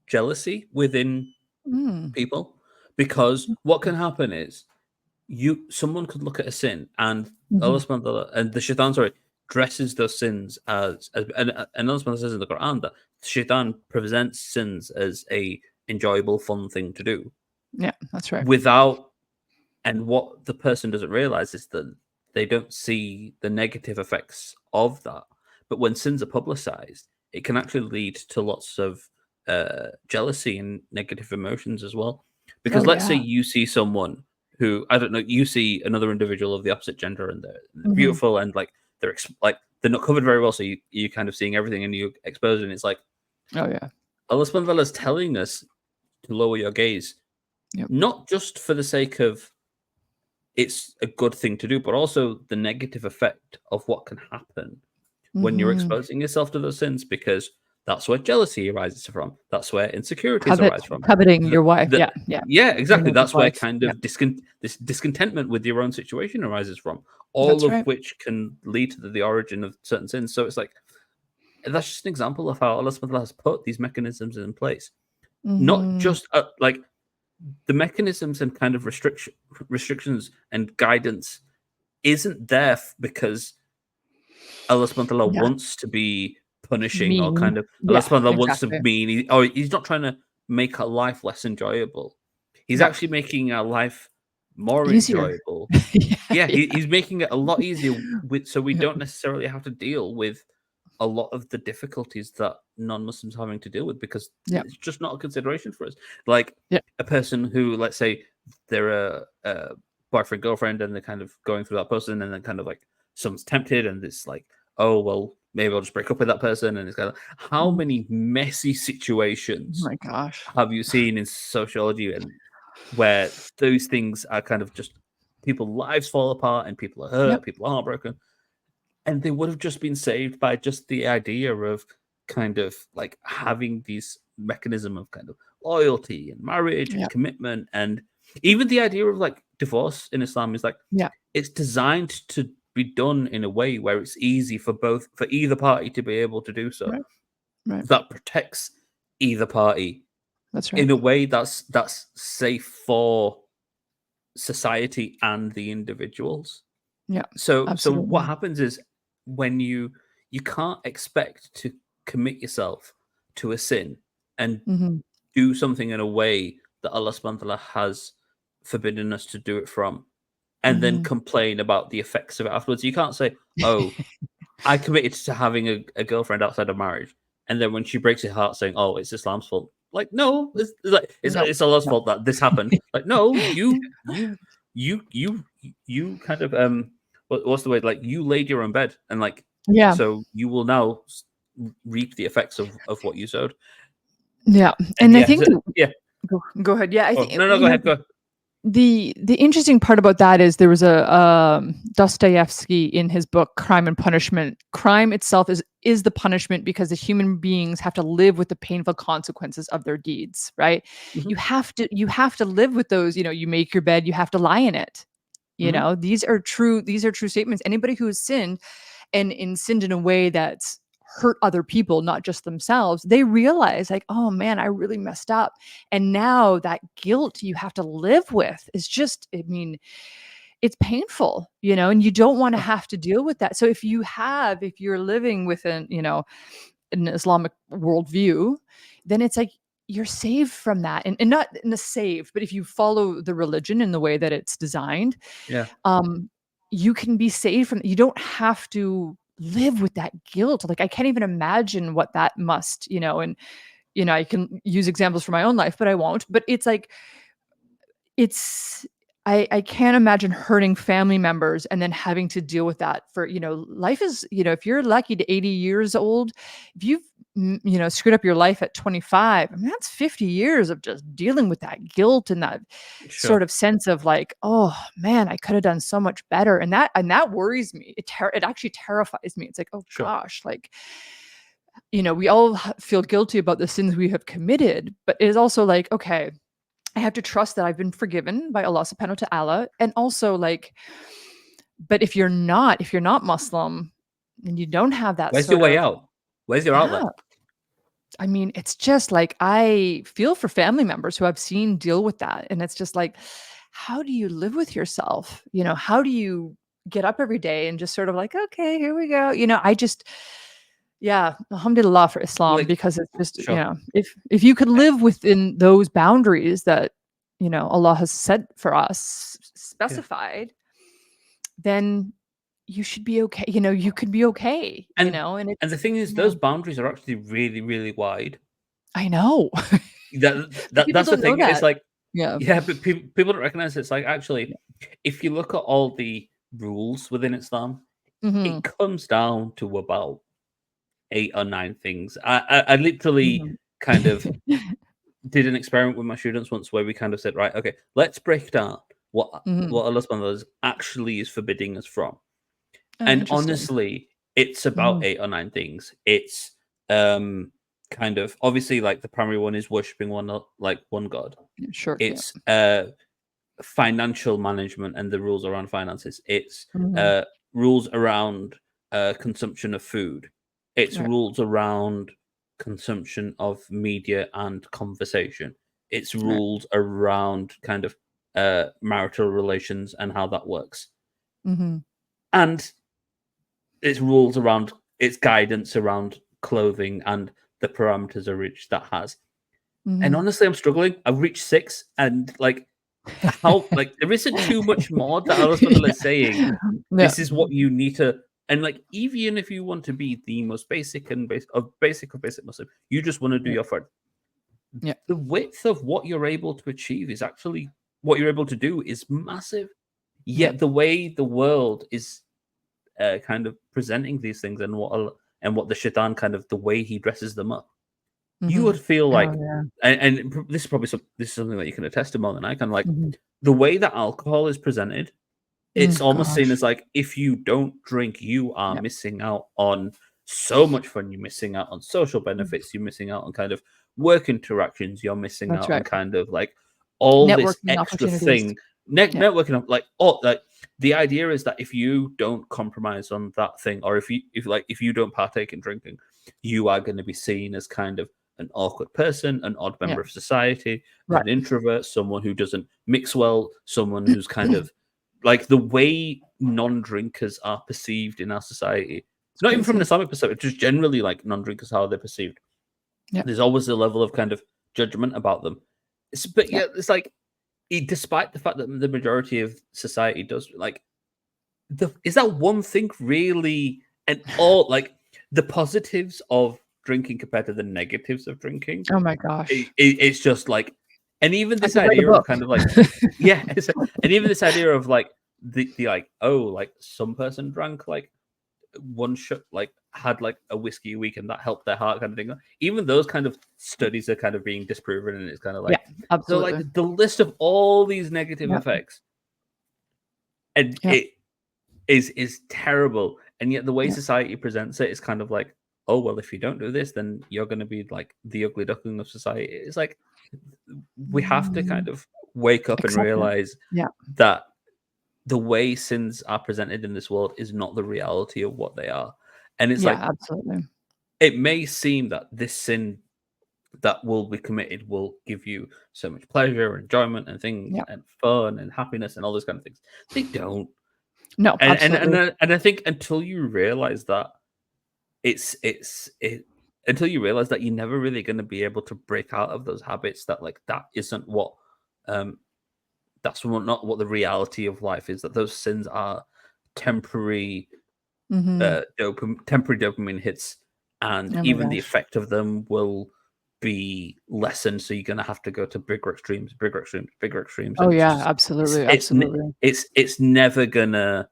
jealousy within Mm. people, because what can happen is, someone could look at a sin, and Allah Mhm. subhanahu wa ta'ala, and the shaitan, sorry, dresses those sins as and Allah subhanahu wa ta'ala says in the Quran that shaitan presents sins as a enjoyable, fun thing to do, Yeah, that's right. without, and what the person doesn't realize is that they don't see the negative effects of that. But when sins are publicized, it can actually lead to lots of jealousy and negative emotions as well. Because Oh, let's say yeah. you see someone who, I don't know, you see another individual of the opposite gender, and they're Mhm. beautiful, and like like they're not covered very well, so you kind of seeing everything and you expose it, and it's like, Oh, yeah. Allah subhanahu wa ta'ala is telling us to lower your gaze, Yep. not just for the sake of it's a good thing to do, but also the negative effect of what can happen when you're Mhm. exposing yourself to those sins, because that's where jealousy arises from. That's where insecurities arise from. Coveting The, your wife. the, Yeah, yeah. yeah, Your exactly. neighbor's That's where wife. kind Yeah, of this discontentment with your own situation arises from. All that's of right. which can lead to the origin of certain sins. So it's like, that's just an example of how Allah subhanahu wa ta'ala has put these mechanisms in place. Not Mhm. just like, the mechanisms and kind of restrictions and guidance isn't there because Allah subhanahu wa ta'ala Yeah. wants to be punishing, or Mean. kind of Allah Yeah, subhanahu wa ta'ala wants to exactly. mean, or he's not trying to make our life less enjoyable. He's No. actually making our life more Easier. enjoyable. Yeah, Yeah, yeah. he's making it a lot easier so we Yeah. don't necessarily have to deal with a lot of the difficulties that non-Muslims are having to deal with, because Yeah. it's just not a consideration for us. Like Yeah. a person who, let's say, they're a boyfriend girlfriend, and they're kind of going through that person, and then kind of like someone's tempted, and it's like, oh well, maybe I'll just break up with that person, and it's kind of, how Mm. many messy Oh situations my gosh. have you seen in sociology, and where those things are kind of just, people's lives fall apart, and people are hurt, Yep. people are heartbroken, and they would have just been saved by just the idea of kind of like having these mechanism of kind of loyalty and marriage and Yep. commitment. And even the idea of like divorce in Islam is like, Yeah. it's designed to be done in a way where it's easy for either party to be able to do so, Right. Right. that protects either party That's right. in a way that's safe for society and the individuals. Yeah. So what Absolutely. happens is, when you can't expect to commit yourself to a sin and Mhm. do something in a way that Allah subhanahu wa ta'ala has forbidden us to do it from, and then Mhm. complain about the effects of it afterwards. You can't say, oh, I committed to having a girlfriend outside of marriage, and then when she breaks her heart, saying, "Oh, it's Islam's fault." Like, no, it's like No. it's Allah's No. fault that this happened. Like, no, you kind of what's the word? Like, you laid your own bed, and like, Yeah. so you will now reap the effects of what you sowed. Yeah. And And I yeah, think so, that yeah. go ahead. Yeah, I Oh, think, no, go ahead, go ahead. the interesting part about that is there was a Dostoevsky in his book Crime and Punishment. Crime itself is the punishment because the human beings have to live with the painful consequences of their deeds, right? Hmm. You have to live with those, you make your bed, you have to lie in it. Hmm. These are true statements. Anybody who has sinned and sinned in a way that's hurt other people, not just themselves, they realize like, oh man, I really messed up. And now that guilt you have to live with is just, I mean, it's painful, and you don't want to Oh, have to deal with that. So if you're living within, an Islamic worldview, then it's like you're saved from that. And not in a saved, but if you follow the religion in the way that it's designed, yeah, um, you can be saved from, you don't have to live with that guilt. Like I can't even imagine what that must, and I can use examples from my own life, but I won't. But it's like it's I can't imagine hurting family members and then having to deal with that for, life is, if you're lucky to 80 years old, if you've screwed up your life at 25, I mean that's 50 years of just dealing with that guilt and that sure, sort of sense of like, oh man, I could have done so much better. And that worries me. It actually terrifies me. It's like, oh sure. gosh, like, we all feel guilty about the sins we have committed, but it is also like, okay, I have to trust that I've been forgiven by Allah subhanahu wa ta'ala. And also like, but if you're not Muslim and you don't have that Where's your sort way of, out? Where's your yeah, outlet? I mean, it's just like I feel for family members who I've seen deal with that. And it's just like, how do you live with yourself? How do you get up every day and just sort of like, okay, here we go. Yeah, alhamdulillah for Islam, Like, because it's just, sure. if you could live within those boundaries that, Allah has set for us, Yeah. specified, then you should be okay. You could be okay, and And the it's, thing is, yeah, those boundaries are actually really, really wide. I know. But people That's the don't know thing. It's that. like, Yeah. yeah, but people don't recognize it. It's like, Yeah. actually, if you look at all the rules within Islam, it Mhm. comes down to about 8 or 9 things. I literally Mhm. kind of did an experiment with my students once, where we kind of said, right, okay, let's break down Mhm. what Allah subhanahu wa ta'ala actually is forbidding us from. Oh, And interesting. honestly, it's about Mhm. 8 or 9 things. It's um kind of, obviously, like, the primary one is worshiping one God. Yeah, sure, yeah. It's financial management and the rules around finances. It's Mhm. rules around consumption of food. It's Right. rules around consumption of media and conversation. It's Right. ruled around kind of marital relations and how that works. Mhm. And it's rules around its guidance around clothing and the parameters of which that has. And Mhm. honestly, I'm struggling. I've reached 6, and like how like there isn't too much more that Allah Subhanahu wa Ta'ala is saying. Yeah. This is what you need to, and like even if you want to be the most basic and basic Muslim, you just want to do Yeah. your fard. Yeah. The width of what you're able to achieve is actually what you're able to do is massive. Yeah. Yet the way the world is kind of presenting these things and what the shaitan kind of the way he dresses them up, you Mhm. would feel Oh, like, yeah. and this is probably this is something that you can attest to more than I can. Like Mhm. the way that alcohol is presented, it's almost seen Gosh. as like if you don't drink, you are Yeah. missing out on so much fun. You're missing out on social Mm. benefits. You're missing out on kind of work interactions. You're missing That's out on right. kind of like all this Networking extra opportunities. thing. Yeah. Networking up like oh like the idea is that if you don't compromise on that thing, or if you don't partake in drinking, you are going to be seen as kind of an awkward person, an odd Yeah. member of society, Right. an introvert, someone who doesn't mix well, someone who's kind of like the way non-drinkers are perceived in our society, It's not even from an crazy. Islamic perspective, just generally like non-drinkers, how they're perceived. Yeah. There's always a level of kind of judgment about them. But Yeah. yeah, it's like despite the fact that the majority of society does like is that one thing really, and all like the positives of drinking compared to the negatives of drinking, Oh my gosh. it's just like, and even I this could write a idea of book. kind of like, yeah, and even this idea of like the like, oh, like some person drank like one shot, like had like a whiskey a week and that helped their heart kind of thing. Even those kind of studies are kind of being disproven, and it's kind of Yeah, like, so like absolutely. the list of all these negative Yeah. effects, and Yeah. it is terrible, and yet the way Yeah. society presents it is kind of like, oh well, if you don't do this, then you're going to be like the ugly duckling of society. It's like we have to kind Mm, of wake up and accept it. realize Yeah. that the way sins are presented in this world is not the reality of what they are. And it's Yeah, like absolutely. it may seem that this sin that will be committed will give you so much pleasure, enjoyment, and things, Yeah. and fun, and happiness, and all those kind of things. They don't. No, absolutely. And I think until you realize that it until you realize that you're never really going to be able to break out of those habits, that like that isn't what um not what the reality of life is, that those sins are temporary Mhm. temporary dopamine hits, and Oh my even the gosh. effect of them will be lessened, so you're going to have to go to bigger extremes, Oh and yeah, absolutely, absolutely. it's never gonna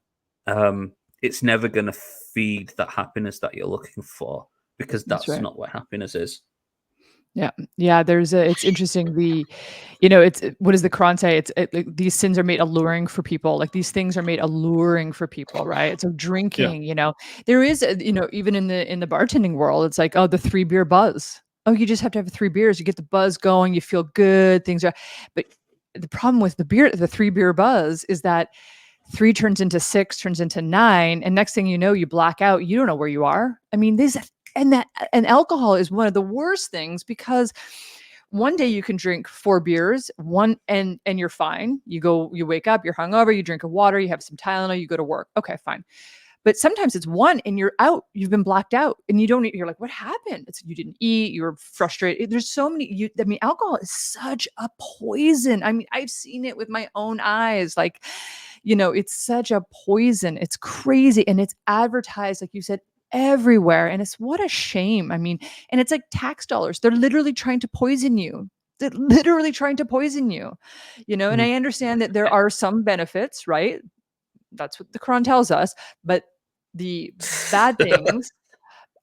um it's never gonna feed that happiness that you're looking for, because That's that's right. not what happiness is. Yeah. Yeah, there's a it's interesting it's what does the Quran say? Like, these sins are made alluring for people. Like, these things are made alluring for people, right? So Yeah. drinking, there is even in the bartending world, it's like, oh, the 3 beer buzz. Oh, you just have to have 3 beers. You get the buzz going, you feel good, things are but the problem with the 3 beer buzz is that 3 turns into 6, turns into 9, and next thing you know, you black out. You don't know where you are. I mean, this and alcohol is one of the worst things because one day you can drink 4 beers, one and you're fine. You wake up, you're hungover, you drink a water, you have some Tylenol, you go to work. Okay, fine. But sometimes it's one and you're out. You've been blacked out and you don't you're like, what happened? It's you didn't eat, you were frustrated. There's so many I mean, alcohol is such a poison. I mean, I've seen it with my own eyes. Like, it's such a poison. It's crazy. And it's advertised, like you said, everywhere. And it's what a shame. I mean, and it's like tax dollars. They're literally trying to poison you. They're literally trying to poison you, and Mhm. I understand that there are some benefits, right? That's what the Quran tells us. But the bad things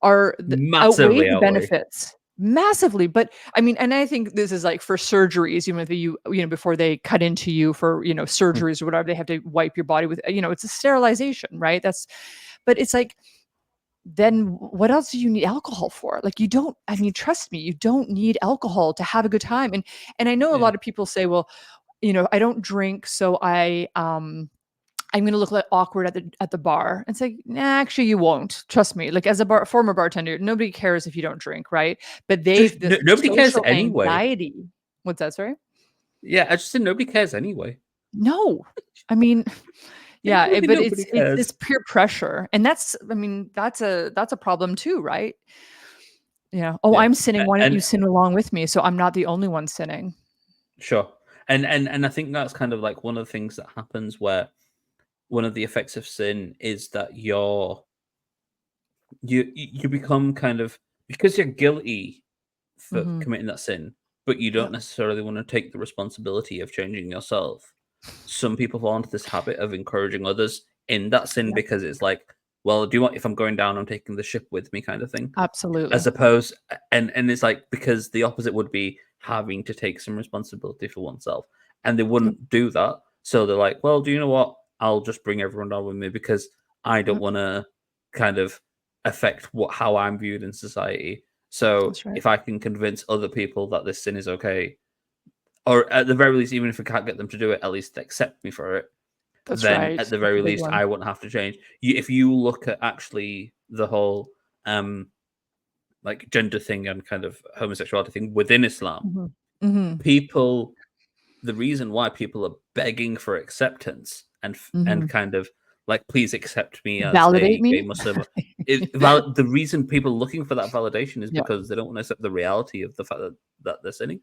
outweigh Massively the outweigh. benefits massively. But I mean, and I think this is like for surgeries, even if before they cut into you for, Mm. surgeries or whatever, they have to wipe your body with, it's a sterilization, right? But it's like, then what else do you need alcohol for? Like, you don't, I mean, trust me, you don't need alcohol to have a good time. And I know a Yeah. lot of people say, well, I don't drink, so I'm gonna look like awkward at the bar. It's like, nah, actually, you won't. Trust me. Like, as a former bartender, nobody cares if you don't drink, right? But Just this nobody cares social anyway. anxiety. What's that? Sorry. Yeah, I just said nobody cares anyway. No, I mean, yeah, Anyway, but nobody cares. it's peer pressure, and that's, I mean, that's a problem too, right? Yeah. Oh, Yeah, I'm sinning. Why don't you and sin along with me? So I'm not the only one sinning. sure, and I think that's kind of like one of the things that happens where one of the effects of sin is that you become kind of, because you're guilty for Hmm. committing that sin, but you Yeah. don't necessarily want to take the responsibility of changing yourself. Some people fall into this habit of encouraging others in that sin Yeah. because it's like, well, do you want, if I'm going down, I'm taking the ship with me, kind of thing. As Absolutely. opposed, and it's like, because the opposite would be having to take some responsibility for oneself, and they Yep. wouldn't do that. So they're like, well, do you know what? I'll just bring everyone down with me because I don't Yep. want to kind of affect how I'm viewed in society. So That's right. if I can convince other people that this sin is okay, or at the very least, even if I can't get them to do it, at least accept me for it, That's then right. at the That's a very big least, one. I wouldn't have to change. If you look at actually the whole like gender thing and kind of homosexuality thing within Islam, Hmm. Hmm. people, the reason why people are begging for acceptance and Hmm. kind of like, please accept me as Validate a gay me. Muslim, the reason people looking for that validation is Yeah, because they don't want to accept the reality of the fact that they're sinning.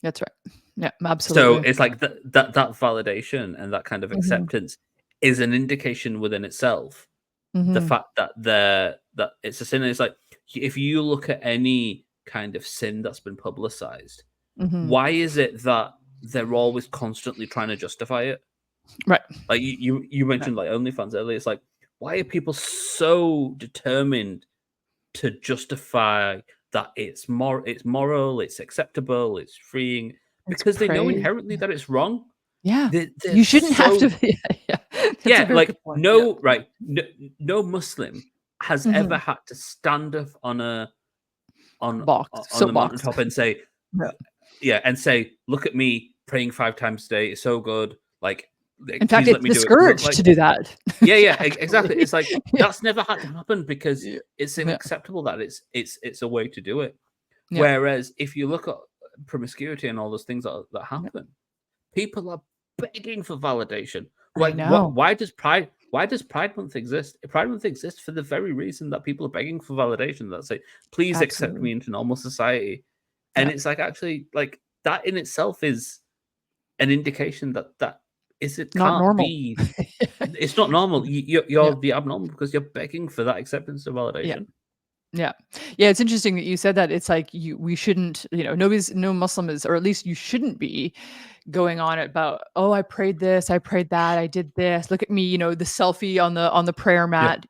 that's right. Yeah, So absolutely. it's like that validation and that kind of Hmm. acceptance is an indication within itself. The Hmm. fact that that it's a sin. It's like, if you look at any kind of sin that's been publicized, Hmm. why is it that they're always constantly trying to justify it? Right. Like you Right. mentioned like OnlyFans earlier. It's like, why are people so determined to justify that it's moral, it's acceptable, it's freeing, It's because they know praise. inherently that it's wrong. Yeah. They're You shouldn't have to. so, Yeah, yeah. That's a yeah, very like good point. Yeah. no, right, no Muslim has ever Hmm. had to stand up on Box. on a Soapbox. mountaintop and say, Yeah. yeah, and say, look at me praying 5 times a day, it's so good, like, In fact, please let it's me do it. No, discouraged like, to do that. yeah, yeah, exactly. Actually. It's like Yeah. that's never had to happen because Yeah. it's Yeah. unacceptable that it's a way to do it. Yeah. Whereas if you look at promiscuity and all those things that Yeah. happen, people are begging for validation. I Like, know. why does Pride Month exist? Pride Month exists for the very reason that people are begging for validation. That say, please accept Absolutely. me into normal society. And Yeah. it's like, actually, like, that in itself is an indication that it Not can't normal. be, it's not normal. Yeah. You're the abnormal because you're begging for that acceptance of Yeah. validation. Yeah. Yeah, it's interesting that you said that. It's like we shouldn't, no Muslim is, or at least you shouldn't be going on about, oh, I prayed this, I prayed that, I did this. Look at me, the selfie on the prayer Yeah. mat.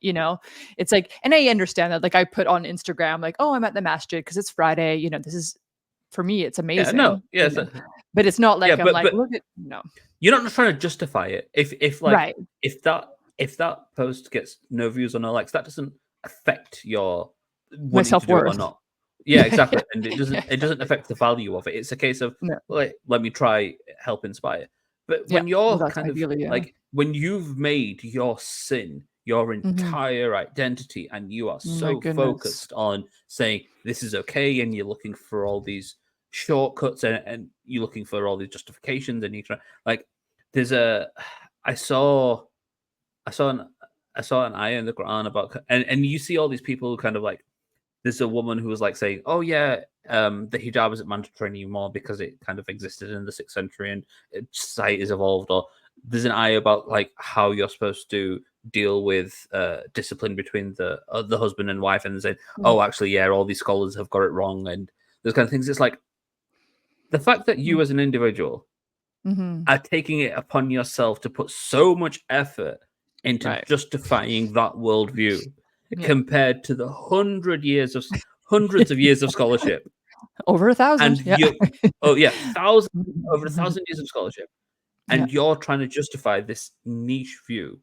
It's like, and I understand that. Like I put on Instagram, like, oh, I'm at the masjid because it's Friday. This is, for me, it's Yeah. No. amazing. Yeah. But it's not Yeah. like I'm But like, look at, no. you're not trying to justify it. If like, Right. if that post gets no views or no likes, that doesn't affect your My wanting to do it or self-worth. not. Yeah, Yeah, yeah. exactly. And it Yeah. doesn't affect the value of it. It's a case of, No. like, let me try help inspire. But Yeah. when Well, you're that's kind of ideally, yeah. like, when you've made your sin your Hmm. entire identity and you are My so goodness. focused on saying this is okay, and you're looking for all these shortcuts, and you're looking for all these justifications, and you try, like, there's a I saw I saw an I saw an ayah in the Quran about, and you see all these people kind of like, there's a woman who was like saying, oh yeah, the hijab isn't mandatory anymore because it kind of existed in the 6th century and society has evolved. Or there's an ayah about like how you're supposed to deal with discipline between the husband and wife, and saying, Mm. oh, actually, yeah, all these scholars have got it wrong, and those kind of things. It's like, the fact that you as an individual Mhm. are taking it upon yourself to put so much effort into Right. justifying that worldview Yeah. compared to the hundreds of years of scholarship, Over 1,000. and Yeah. you, oh yeah, thousands, over a Mhm. thousand years of scholarship, Yeah. and you're trying to justify this niche view.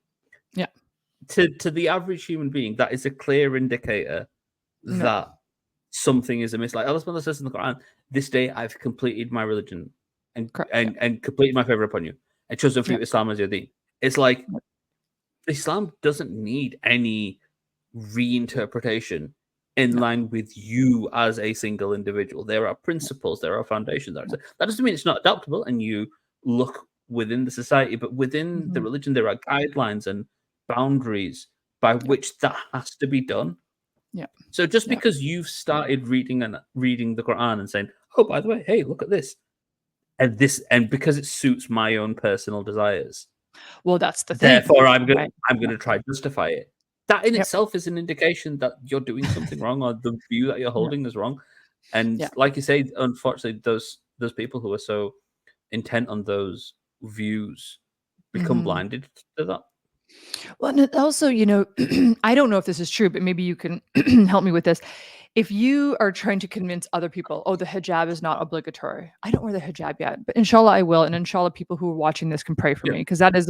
Yeah. To the average human being, that is a clear indicator No. that something is amiss. Like Allah Subhanahu says in the Quran, "This day I've completed my religion and Correct. Yeah. and completed my favor upon you, and chosen for Yeah. you Islam as your deen." It's like, Yep. Islam doesn't need any reinterpretation. in No. line with you as a single individual. There are principles, there are foundations. That doesn't mean it's not adaptable and you look within the society, but within the Mhm. religion, there are guidelines and boundaries by Yep. which that has to be done. Yep. So just Yep. because you've started reading the Quran and saying, "Oh, by the way, hey, look at this," and because it suits my own personal desires, Well, that's the thing, therefore right? I'm Yep. gonna try to justify it. That in Yep. itself is an indication that you're doing something wrong or the view that you're Yep. holding is wrong. And Yeah. like you say, unfortunately, those people who are so intent on those views become Mhm. blinded to that. Well, and it also, I don't know if this is true, but maybe you can help me with this. If you are trying to convince other people, oh, the hijab is not obligatory. I don't wear the hijab yet, but inshallah I will. And inshallah, people who are watching this can pray for Yeah, me because that is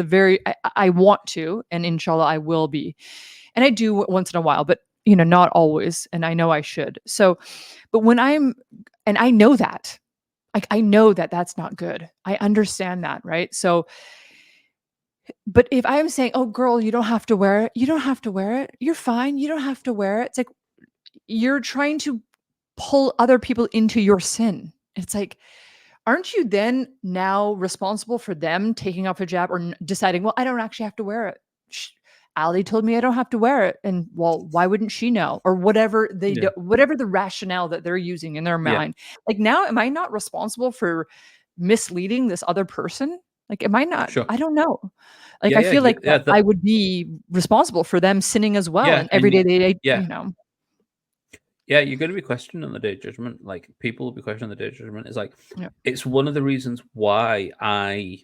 I want to, and inshallah I will be. And I do once in a while, but not always. And I know I should. So, but and I know that, like, I know that that's not good. I understand that. Right. So, but if I'm saying, "Oh, girl, you don't have to wear it. You don't have to wear it. You're fine. You don't have to wear it." It's like you're trying to pull other people into your sin. It's like, aren't you then now responsible for them taking off a hijab or deciding, "Well, I don't actually have to wear it. Ali told me I don't have to wear it." And well, why wouldn't she know? Or whatever they yeah, do, whatever the rationale that they're using in their yeah, mind. Like now, am I not responsible for misleading this other person? Like, am I not? sure. I don't know. Like, Yeah, I yeah, feel like yeah. I would be responsible for them sinning as well. Yeah, And every day yeah, know. yeah, you're going to be questioned on the day of judgment. Like people will be questioned on the day of judgment. It's like Yeah. it's one of the reasons why I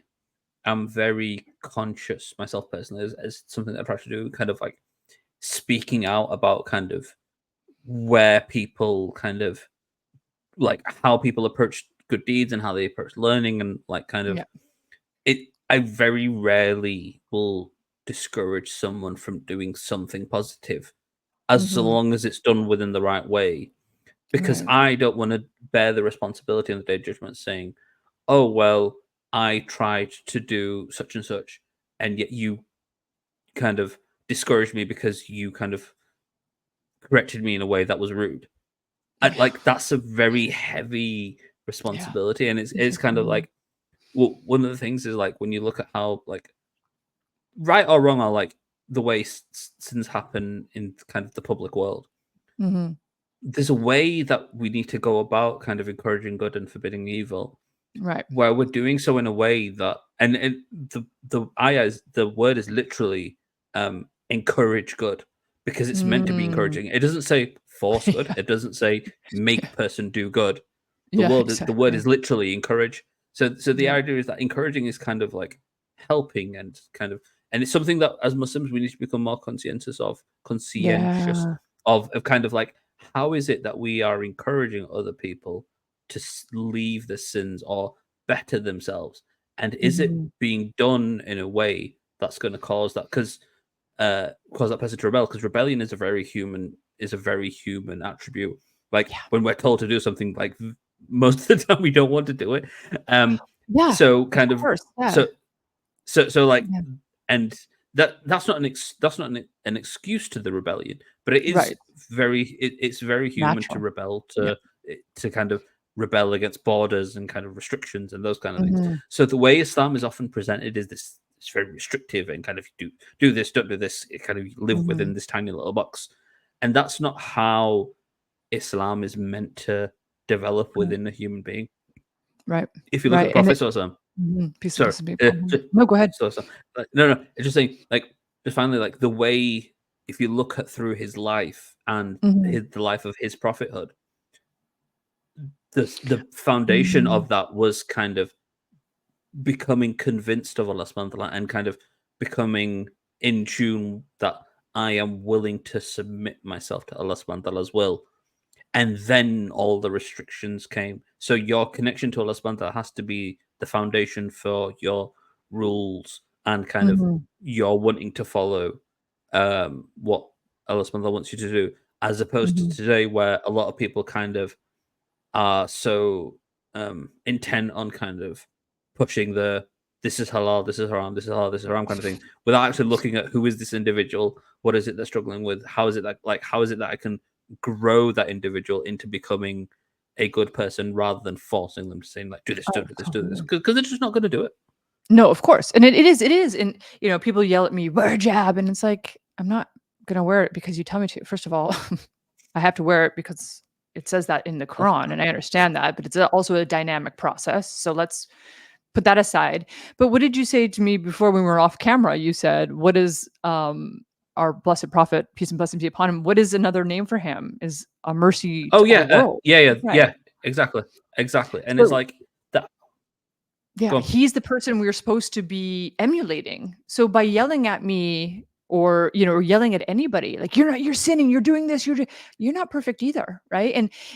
am very conscious myself personally as something that I try to do, kind of like speaking out about kind of where people kind of like how people approach good deeds and how they approach learning and like kind of Yeah. it. I very rarely will discourage someone from doing something positive as Mhm. long as it's done within the right way, because Right. I don't want to bear the responsibility on the day of judgment saying, "Oh well, I tried to do such and such, and yet you kind of discouraged me because you kind of corrected me in a way that was rude." Yeah. Like that's a very heavy Yeah. responsibility, and it's kind of Interesting. like, well, one of the things is like when you look at how like right or wrong are like the way sins happen in kind of the public world. Mhm. There's a way that we need to go about kind of encouraging good and forbidding evil, Right. where we're doing so in a way that and the ayah is the word is literally encourage good because it's meant to be Mm. encouraging. It doesn't say force good. Yeah. It doesn't say Yeah. make person do good. Yeah, The word exactly. is literally encourage. So the Yeah. idea is that encouraging is kind of like helping and kind of and it's something that as Muslims we need to become more conscientious Yeah. of kind of like how is it that we are encouraging other people to leave the sins or better themselves, and is it Mhm. being done in a way that's going to cause that because cause that person to rebel, because rebellion is a very human attribute. Like Yeah. when we're told to do something, like most of the time we don't want to do it. Yeah. So Of kind of course. Yeah. so so like Yeah. and that's not that's not an excuse to the rebellion, but it is Right. it's very human to Natural. rebel Yep. to kind of rebel against borders and kind of restrictions and those kind of things. Mhm. So the way Islam is often presented is this it's very restrictive and kind of do this, don't do this, it kind of live Mhm. within this tiny little box. And that's not how Islam is meant to develop Right. within a human being. Right. If you look at the Right. And Prophet it Sallallahu peace and sorry, blessings be upon him. just No, go ahead. so like, no, it's just saying, like, just finally, like, the way if you look at through his life and Mhm. the life of his prophethood, the foundation Mm. of that was kind of becoming convinced of Allah subhanahu wa ta'ala and kind of becoming in tune that I am willing to submit myself to Allah subhanahu wa ta'ala's will. And then all the restrictions came. So your connection to Allah subhanahu wa ta'ala has to be the foundation for your rules and kind of Mhm. your wanting to follow what Allah subhanahu wa ta'ala wants you to do, as opposed to Mhm. today where a lot of people kind of are so intent on kind of pushing the this is halal, this is haram, this is halal, this is haram kind of thing, without actually looking at who is this individual, what is it they're struggling with, how is it that like how is it that I can grow that individual into becoming a good person rather than forcing them to say like, do this, Oh, do this, do this, totally. because they're just not going to do it. No, of course. And it is. And, you know, people yell at me, wear a jab. And it's like, I'm not going to wear it because you tell me to. First of all, I have to wear it because it says that in the Quran. And I understand that, but it's also a dynamic process. So let's put that aside. But what did you say to me before we were off camera? You said, what is our blessed prophet, peace and blessings be upon him? What is another name for him? Is a mercy Oh to all yeah, the world. Right. exactly. And it's So like that. yeah, Go on. he's the person we're supposed to be emulating. So by yelling at me or, you know, or yelling at anybody, like you're sinning, you're doing this, you're not perfect either, right?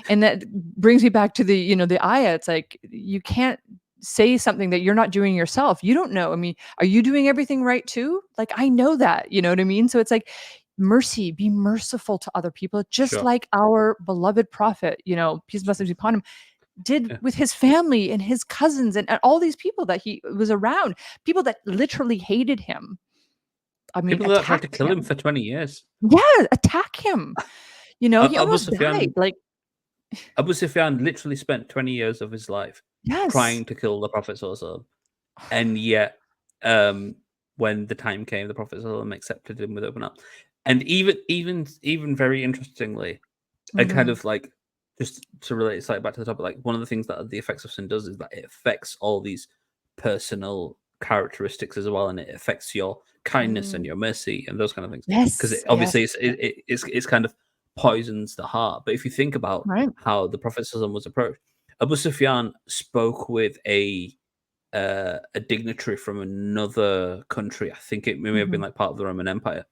And that brings me back to the, you know, the ayah. It's like you can't say something that you're not doing yourself. You don't know. I mean, are you doing everything right too? Like I know that, you know what I mean? So it's like mercy, be merciful to other people, just Sure. like our beloved prophet, you know, peace and blessings be upon him, did Yeah. with his family and his cousins and all these people that he was around, people that literally hated him. I mean, People that tried to attacked kill him him. for 20 years. Yeah, attack him. You know, he Abu almost died. Sufyan, Like, Abu Sufyan literally spent 20 years of his life yes. trying to kill the Prophet Sallallahu Alaihi Wasallam. And yet, when the time came, the Prophet Sallallahu Alaihi Wasallam accepted him with open arms. And even very interestingly, and kind Mhm. of like just to relate slightly back to the topic, like one of the things that the effects of sin does is that it affects all these personal characteristics as well, and it affects your kindness and Mm. your mercy and those kind of things. Because Yes, yes, obviously yes. it's kind of poisons the heart. But if you think about Right. how the Prophet Sallallahu Alaihi Wasallam was approached, Abu Sufyan spoke with a dignitary from another country. I think it may have been Mhm. like part of the Roman Empire.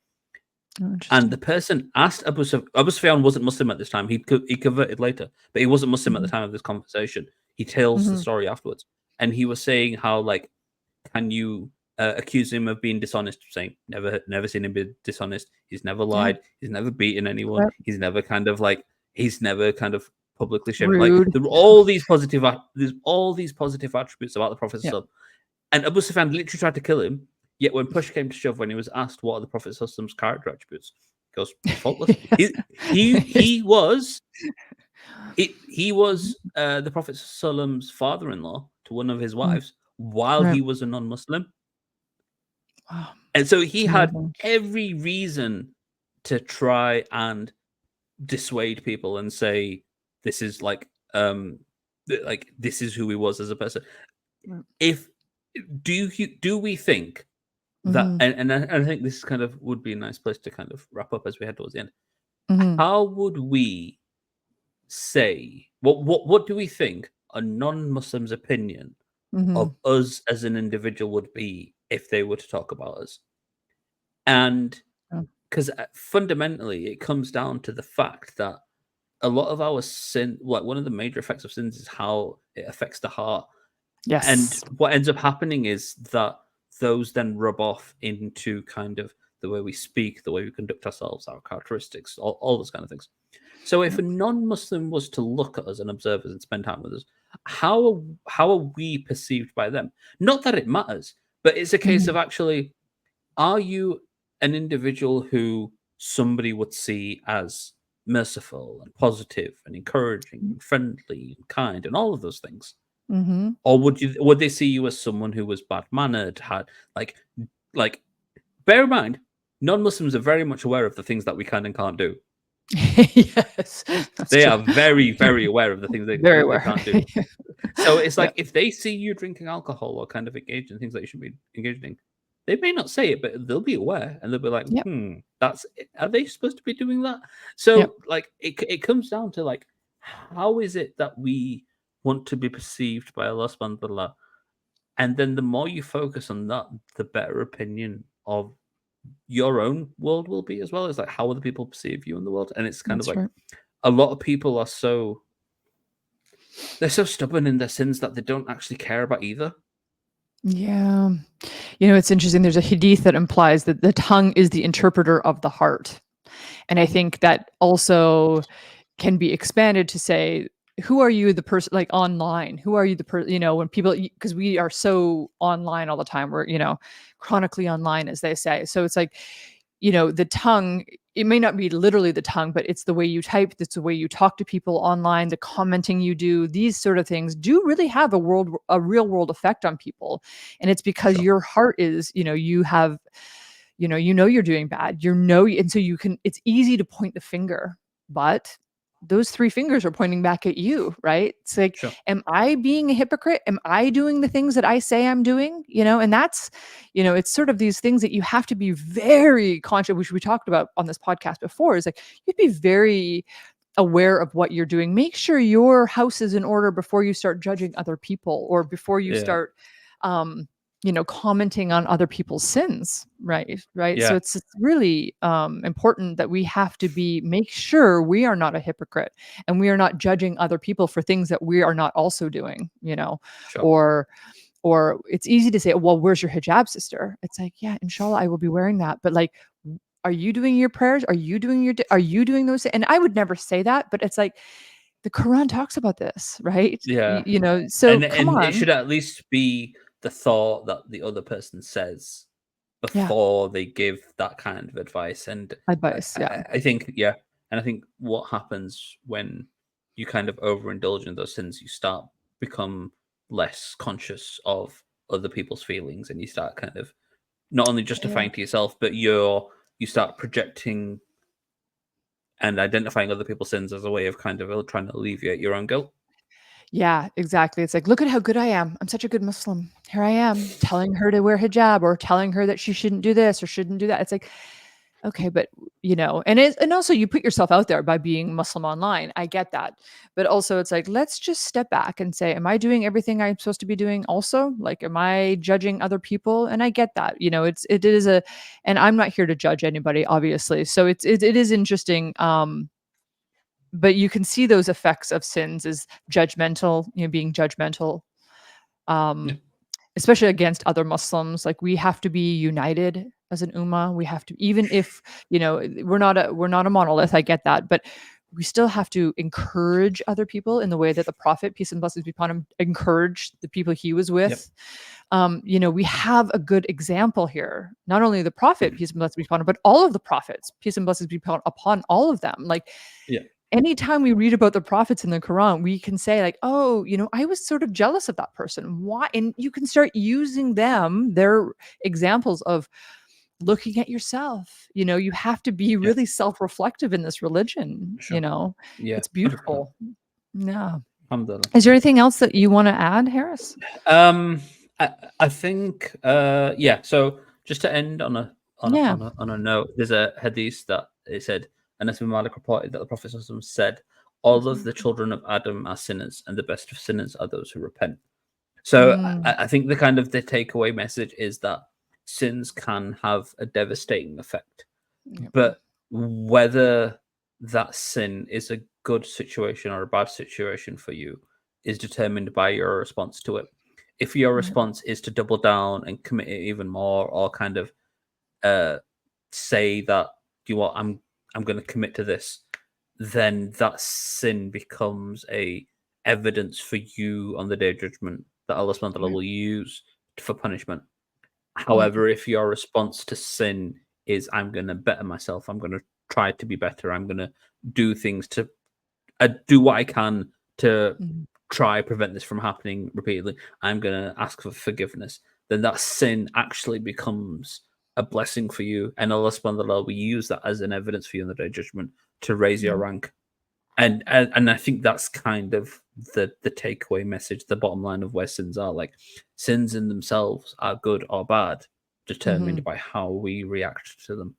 Oh, And the interesting. person asked Abu Sufyan wasn't Muslim at this time. He converted later, but he wasn't Muslim at the Mhm. time of this conversation. He tells the Mhm. story afterwards, and he was saying how like, can you accuse him of being dishonest? Saying never seen him be dishonest. He's never Yeah. lied. He's never beaten anyone. Yep. He's never kind of publicly shamed. Like Rude. there were all these there's all these positive attributes about the Prophet. Yeah. And Abu Sufyan literally tried to kill him. Yet when push came to shove, when he was asked what are the Prophet's character attributes, he goes, "He's faultless. He was he was the Prophet's father-in-law to one of his Mm. wives while Right. he was a non-Muslim, Wow. and so It's he had amazing. every reason to try and dissuade people and say this is like this is who he was as a person. Right. If do we think that, Mhm. and I think this kind of would be a nice place to kind of wrap up as we head towards the end. Mhm. How would we say what do we think a non-Muslim's opinion of Mhm. us as an individual would be if they were to talk about us? And Yeah. because fundamentally it comes down to the fact that a lot of our sin, like one of the major effects of sins, is how it affects the heart. And Yes. what ends up happening is that those then rub off into kind of the way we speak, the way we conduct ourselves, our characteristics, all those kind of things. So if Yep. a non-Muslim was to look at us and observe us and spend time with us, how are we perceived by them? Not that it matters, but it's a case of Mhm. actually, are you an individual who somebody would see as merciful and positive and encouraging and friendly and kind and all of those things? Mhm. Or would they see you as someone who was bad mannered, had like bear in mind, non-Muslims are very much aware of the things that we can and can't do. Yes, that's They true. are very, very aware of the things Very they aware. can't do. So it's like Yep, if they see you drinking alcohol or kind of engaged in things that you should be engaged in, they may not say it, but they'll be aware and they'll be like, yep, that's are they supposed to be doing that? yep. So like it comes down to like, how is it that we want to be perceived by Allah subhanahu wa ta'ala? And then the more you focus on that, the better opinion of your own world will be as well. As like how other people perceive you in the world. And it's kind of That's like right. a lot of people are they're so stubborn in their sins that they don't actually care about either. Yeah. You know, it's interesting. There's a hadith that implies that the tongue is the interpreter of the heart. And I think that also can be expanded to say, who are you, the person, like online? Who are you, the person, you know, when people, because we are so online all the time, we're, you know, chronically online, as they say. So it's like, the tongue, it may not be literally the tongue, but it's the way you type, it's the way you talk to people online, the commenting you do, these sort of things do really have a real world effect on people. And it's because Sure. your heart is, you have, you're doing bad, and so it's easy to point the finger, but those three fingers are pointing back at you, right? It's like, Sure. am I being a hypocrite? Am I doing the things that I say I'm doing? And that's, it's sort of these things that you have to be very conscious, which we talked about on this podcast before, is like, you'd be very aware of what you're doing. Make sure your house is in order before you start judging other people, or before you Yeah. start, commenting on other people's sins, right? So Yeah. it's really important that we have to make sure we are not a hypocrite, and we are not judging other people for things that we are not also doing, Sure. or it's easy to say, well, where's your hijab, sister? It's like, yeah, inshallah, I will be wearing that. But like, are you doing your prayers? Are you doing those? And I would never say that, but it's like, the Quran talks about this, right? Yeah. So And come it on. should at least be the thought that the other person says Yeah. before they give that kind of advice. And Advice. Yeah. I think, yeah, and I think what happens when you kind of overindulge in those sins, you start become less conscious of other people's feelings, and you start kind of not only Yeah. justifying to yourself, but you start projecting and identifying other people's sins as a way of kind of trying to alleviate your own guilt. Yeah, exactly. It's like, look at how good I am. I'm such a good Muslim. Here I am telling her to wear hijab, or telling her that she shouldn't do this or shouldn't do that. It's like, okay, but and also you put yourself out there by being Muslim online. I get that. But also it's like, let's just step back and say, am I doing everything I'm supposed to be doing also? Like, am I judging other people? And I get that. It is and I'm not here to judge anybody, obviously. So it is interesting. But you can see those effects of sins as judgmental, being judgmental, Yeah. um, especially against other Muslims. Like, we have to be united as an ummah. We have to, even if, we're not a monolith, I get that, but we still have to encourage other people in the way that the Prophet, peace and blessings be upon him, encouraged the people he was Yep. with. We have a good example here. Not only the Prophet, peace and blessings be upon him, but all of the prophets, peace and blessings be upon all of them. Like, Yeah. anytime we read about the prophets in the Quran, we can say like, oh, I was sort of jealous of that person. Why? And you can start using their examples of looking at yourself. You have to be Yeah. really self-reflective in this religion. Sure. Yeah. It's 100%. beautiful. Yeah. Alhamdulillah. Is there anything else that you want to add, Harris? I think yeah. So just to end on Yeah. a note, there's a hadith that it said, Anas bin Malik reported that the Prophet ﷺ said, "All of the children of Adam are sinners, and the best of sinners are those who repent." So Mm, I think the takeaway message is that sins can have a devastating effect, yep. but whether that sin is a good situation or a bad situation for you is determined by your response to it. If your Yep. response is to double down and commit it even more, or kind of say that, you know what, I'm going to commit to this, then that sin becomes a evidence for you on the day of judgment that Allah subhanahu wa ta'ala Yep. will use for punishment. Yep. However, if your response to sin is, I'm going to better myself, I'm going to try to be better, I'm going to do things to do what I can to Mhm. try prevent this from happening repeatedly, I'm going to ask for forgiveness, then that sin actually becomes a blessing for you. And Allah subhanahu wa ta'ala will use that as an evidence for you in the day of judgment to raise your Yep. rank. And I think that's kind of the takeaway message, the bottom line of where sins are. Like, sins in themselves are good or bad, determined Mhm. by how we react to them.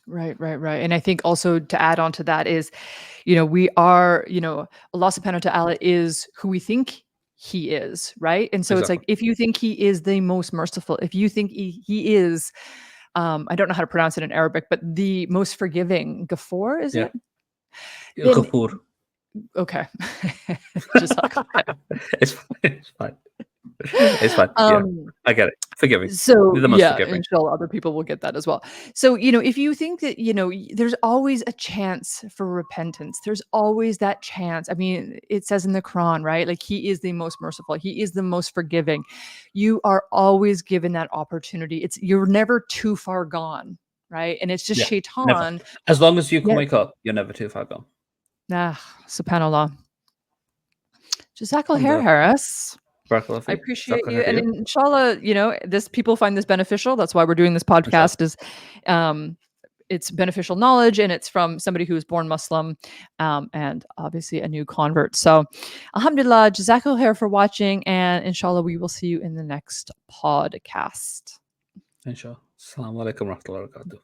Right, right, right. And I think also to add on to that is, we are, Allah subhanahu wa ta'ala is who we think he is, right? And so it's like, Exactly. if you think he is the most merciful, if you think he is, I don't know how to pronounce it in Arabic, but the most forgiving, Ghaffur, is Yeah. it? Then, Ghafur. okay. Just like, It's fine. It's fine. It's fine. Yeah. um, I get it. Forgiving. So, The most yeah, forgiving. inshallah, other people will get that as well. So, if you think that, there's always a chance for repentance. There's always that chance. I mean, it says in the Quran, right? Like, he is the most merciful. He is the most forgiving. You are always given that opportunity. You're never too far gone. right? And it's just Yeah, never. shaitan. As long as you can Yeah. wake up, you're never too far gone. Subhanallah. Jazakallah khair, Alhamdulillah. Haris. Barakallah I feek. appreciate Jazakallah you, khair to and you. inshallah, this people find this beneficial. That's why we're doing this Inshallah. podcast. Is it's beneficial knowledge, and it's from somebody who was born Muslim, and obviously a new convert. So, alhamdulillah, jazakallah khair for watching, and inshallah, we will see you in the next podcast. Inshallah. Assalamu alaikum wa rahmatullahi wa barakatuh.